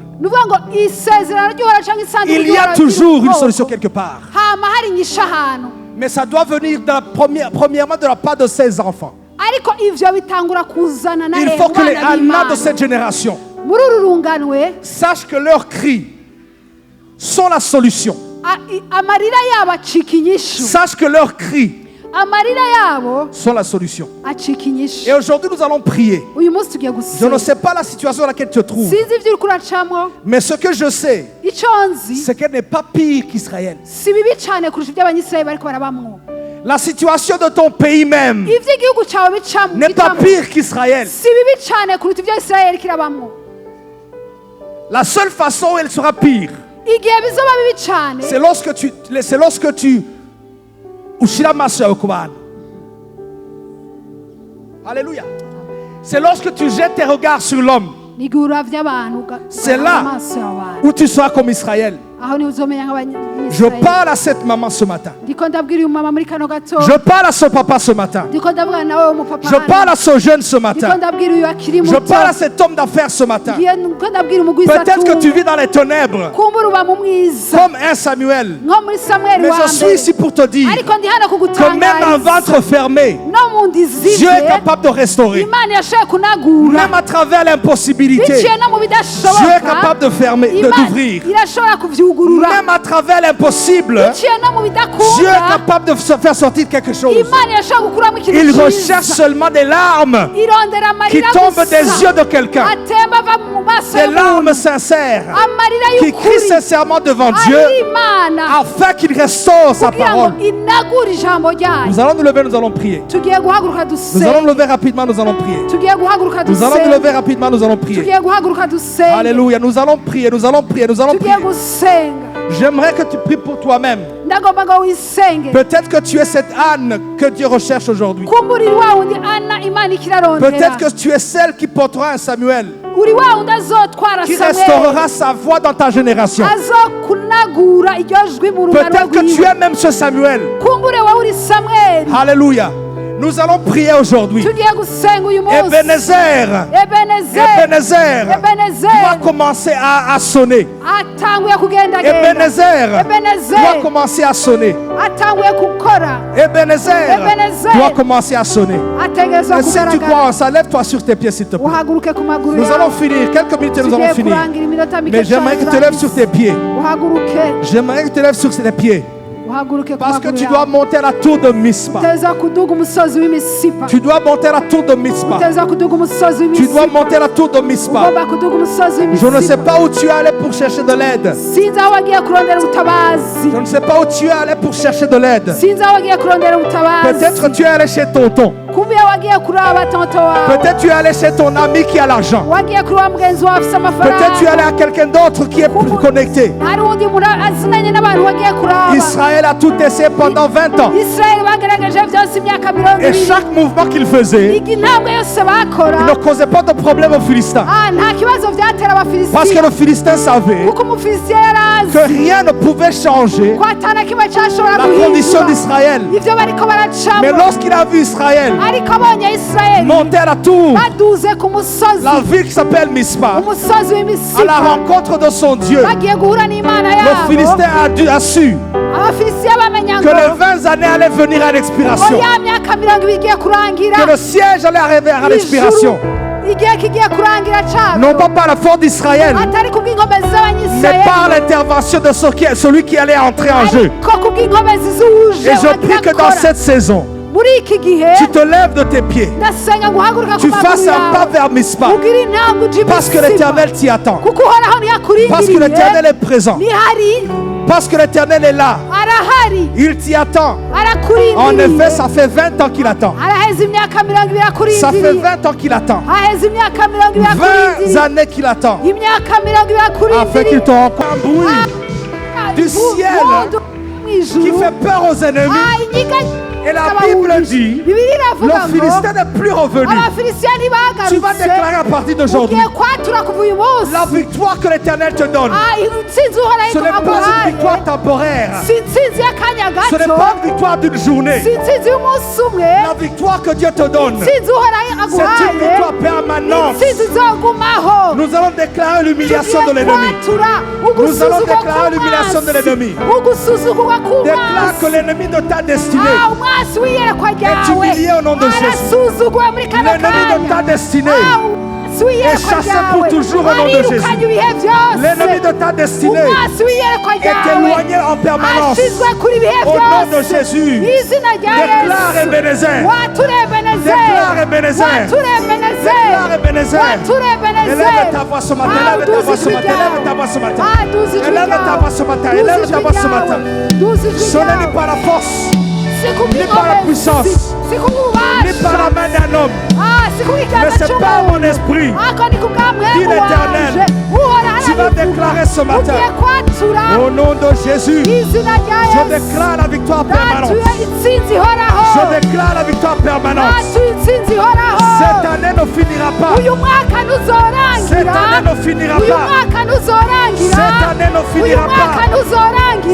il y a toujours une solution quelque part. Mais ça doit venir premièrement de la part de ses enfants. Il faut que les Anna de cette génération sachent que leurs cris sont la solution. Sachent que leurs cris sont la solution. Et aujourd'hui nous allons prier. Je ne sais pas la situation dans laquelle tu te trouves, mais ce que je sais, c'est qu'elle n'est pas pire qu'Israël. La situation de ton pays même n'est pas pire qu'Israël. La seule façon où elle sera pire, c'est lorsque tu Alléluia. C'est lorsque tu jettes tes regards sur l'homme. C'est là où tu seras comme Israël. Je parle à cette maman ce matin. Je parle à ce papa ce matin. Je parle à ce jeune ce matin. Je parle à cet homme d'affaires ce matin. Peut-être que tu vis dans les ténèbres comme un Samuel. Mais je suis ici pour te dire que même un ventre fermé, Dieu est capable de restaurer. Même à travers l'impossibilité, Dieu est capable de d'ouvrir. Même à travers l'impossible, Dieu est capable de se faire sortir quelque chose. Il recherche seulement des larmes qui tombent des yeux de quelqu'un. Des larmes sincères qui crient sincèrement devant Dieu afin qu'il restaure sa parole. Nous allons nous lever, nous allons prier. Nous allons nous lever rapidement, nous allons prier. Nous allons nous lever rapidement, nous allons prier. Alléluia, nous allons prier, nous allons prier, nous allons prier. J'aimerais que tu pries pour toi-même. Peut-être que tu es cette Anne que Dieu recherche aujourd'hui. Peut-être que tu es celle qui portera un Samuel, qui restaurera sa voix dans ta génération. Peut-être que tu es même ce Samuel. Alléluia. Nous allons prier aujourd'hui. Ebenezer doit commencer à sonner. Ebenezer doit commencer à sonner. Ebenezer doit commencer à sonner. Et si tu crois en ça, lève-toi sur tes pieds s'il te plaît. Nous allons finir. Quelques minutes et nous allons finir. Mais j'aimerais que tu te lèves sur tes pieds. J'aimerais que tu te lèves sur tes pieds. Parce que tu dois monter à la tour de Mispa. Tu dois monter à la tour de Mispa. Tu dois monter à la tour de Mispa. Je ne sais pas où tu es allé pour chercher de l'aide. Je ne sais pas où tu es allé pour chercher de l'aide. Peut-être tu es allé chez tonton. Peut-être tu es allé chez ton ami qui a l'argent. Peut-être tu es allé à quelqu'un d'autre qui est plus connecté. Israël a tout essayé pendant 20 ans. Et chaque mouvement qu'il faisait, il ne causait pas de problème aux Philistins. Parce que le Philistin savait que rien ne pouvait changer la condition d'Israël. Mais lorsqu'il a vu Israël monter à la tour, la ville qui s'appelle Mispa, à la rencontre de son Dieu, le Philistin a su que les 20 années allaient venir à l'expiration, que le siège allait arriver à l'expiration. Non pas par la force d'Israël, mais par l'intervention de celui qui allait entrer en jeu. Et je prie que dans cette saison, tu te lèves de tes pieds, tu fasses un pas vers Mispa, parce que l'Éternel t'y attend, parce que l'Éternel est présent, parce que l'Éternel est là, il t'y attend. En effet, ça fait 20 ans qu'il attend. Ça fait 20 ans qu'il attend. 20 années qu'il attend, afin qu'il te rencontre. Un bruit du ciel qui fait peur aux ennemis. Et la Bible dit, le Philistin n'est plus revenu. Tu vas déclarer à partir d'aujourd'hui la victoire que l'Éternel te donne. Ce n'est pas une victoire temporaire. Ce n'est pas une victoire d'une journée. La victoire que Dieu te donne, c'est une victoire permanente. Nous allons déclarer l'humiliation de l'ennemi. Nous allons déclarer l'humiliation de l'ennemi. Déclare que l'ennemi de ta destinée est humilié au nom de Jésus. L'ennemi de ta destinée est chassé pour toujours au nom de Jésus. L'ennemi de ta destinée est éloigné en permanence au nom de Jésus. Déclare Ebenezer. Déclare Ebenezer. Déclare Ebenezer. Élève ta voix ce matin. Élève ta voix ce matin. Élève ta voix ce matin. Élève ta voix ce matin. Élève ta voix ce matin. Ce n'est pas la force, ni par la puissance, ni par la main d'un homme, mais c'est par mon esprit, dit l'Éternel. Tu vas déclarer ce matin, au nom de Jésus, je déclare la victoire permanente. Je déclare la victoire permanente. Cette année ne finira pas. Cette année ne finira pas. Cette année ne finira pas.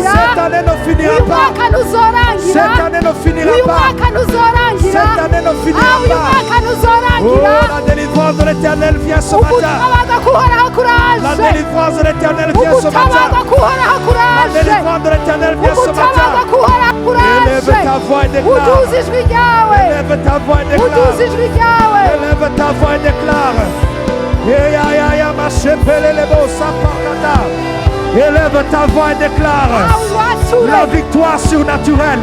Cette année ne finira pas. Cette année ne finira pas. Cette année ne finira pas. Oh, la délivrance de l'Éternel vient ce matin. La délivrance de l'Éternel vient ce matin. La délivrance de l'Éternel vient ce matin. Élève ta voix et déclare. Élève ta voix et déclare. Élève ta voix et déclare. Élève ta voix et déclare la victoire surnaturelle,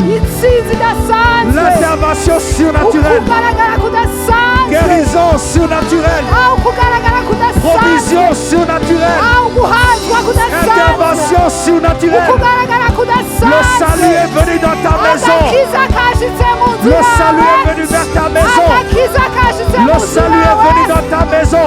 l'intervention surnaturelle, guérison surnaturelle, provision surnaturelle, intervention surnaturelle. Le salut est venu dans ta maison. Le salut est venu vers ta maison. Le salut est venu dans ta maison.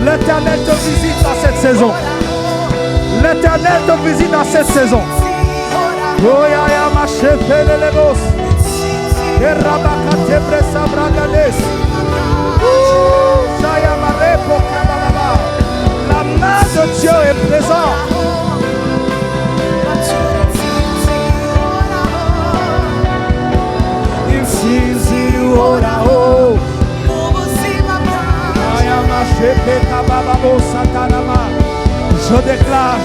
L'Éternel te visite dans cette saison. L'Éternel te visite dans cette saison. La main de Dieu est présente. Je déclare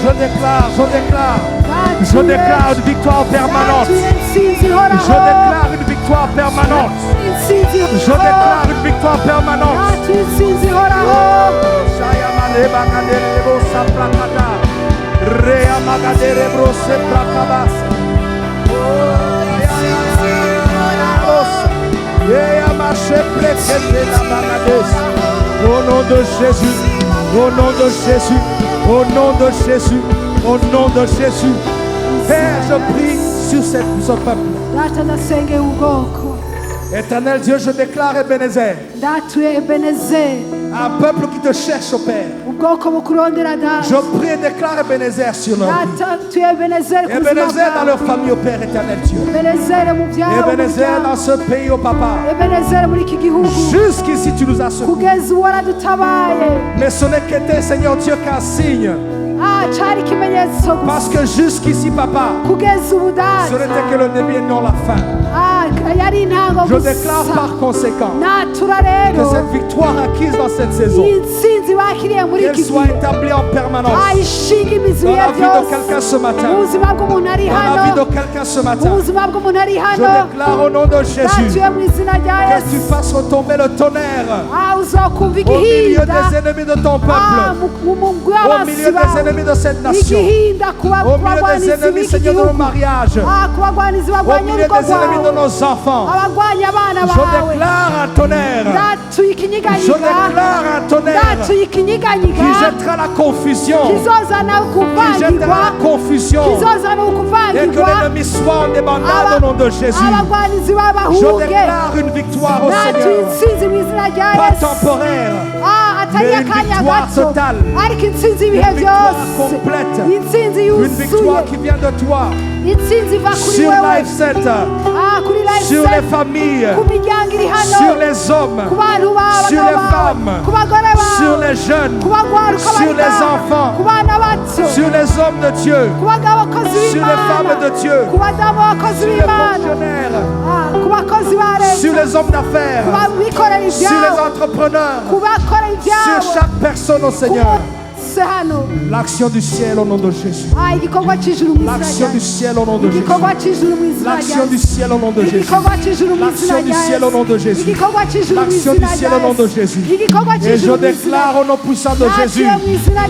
une victoire permanente. Je déclare une victoire permanente. Je déclare une victoire permanente. Au nom de Jésus, au nom de Jésus, au nom de Jésus, au nom de Jésus. Père, je prie sur ce peuple. Éternel Dieu, je déclare Ebenezer. Un peuple qui te cherche, au Père. Je prie et déclare Ebenezer sur leur vie. Ebenezer dans leur famille, au Père éternel Dieu. Ebenezer dans ce pays, au Papa. Jusqu'ici, tu nous as secourus. Mais ce n'est qu'était, Seigneur Dieu, qu'un signe. Parce que jusqu'ici, Papa, ce n'était que le début et non la fin. Je déclare par conséquent que cette victoire acquise dans cette saison, qu'elle soit établie en permanence dans la vie de quelqu'un ce matin. Dans la vie de quelqu'un ce matin. Je déclare au nom de Jésus que tu fasses retomber le tonnerre au milieu des ennemis de ton peuple, au milieu des ennemis de cette nation, au milieu des ennemis, Seigneur, de nos mariages, au milieu des ennemis de nos enfants. Je déclare un tonnerre. Je déclare un tonnerre qui jettera la confusion, qui jettera la confusion, et que l'ennemi soit en débandade au nom de Jésus. Je déclare une victoire au Seigneur, pas temporaire, mais une victoire totale, une victoire complète, une victoire qui vient de toi. Sur Life Center, sur les familles, sur les hommes, sur les femmes, sur les jeunes, sur les enfants, sur les hommes de Dieu, sur les femmes de Dieu, sur les fonctionnaires, sur les hommes d'affaires, sur les entrepreneurs, sur chaque personne au Seigneur. L'action du ciel au nom de Jésus. L'action du ciel au nom de Jésus. L'action du ciel au nom de Jésus. L'action du ciel au nom de Jésus. L'action du ciel au nom de Jésus. Et je déclare au nom puissant de Jésus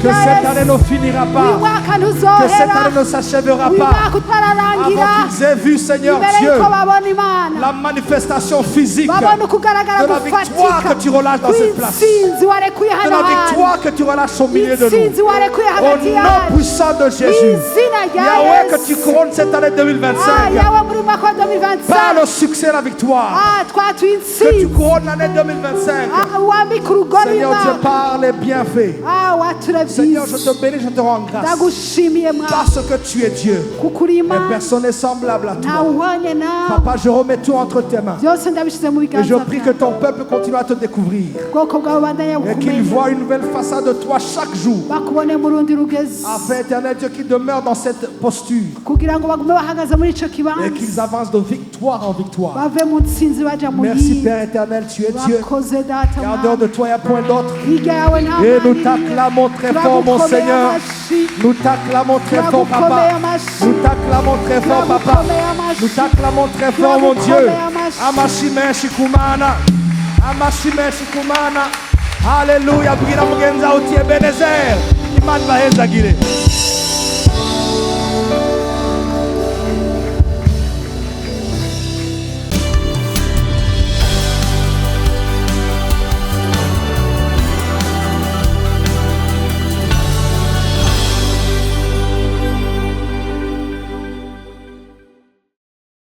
que cette année ne finira pas, que cette année ne s'achèvera pas avant qu'ils aient vu, Seigneur Dieu, la manifestation physique de la victoire que tu relâches dans cette place, de la victoire que tu relâches au milieu de nous. Au nom puissant de Jésus, Yahweh, que tu couronnes cette année 2025 par le succès et la victoire, que tu couronnes l'année 2025. Seigneur Dieu, par les bienfaits. Seigneur, je te bénis, je te rends grâce parce que tu es Dieu et personne n'est semblable à toi. Papa, je remets tout entre tes mains et je prie que ton peuple continue à te découvrir et qu'il voit une nouvelle façade de toi chaque jour. Afin, éternel Dieu, qui demeure dans cette posture et qu'ils avancent de victoire en victoire. Merci Père éternel, tu es Dieu. Et en dehors de toi, il n'y a point d'autre. Et nous t'acclamons très fort, mon Seigneur. Nous t'acclamons très fort, Papa. Nous t'acclamons très fort, Papa. Nous t'acclamons très fort, mon Dieu. Amashime Shikumana. Amashime Shikumana. Alléluia. Bwira mugenza uti Ebenezer. Imana baheza gire.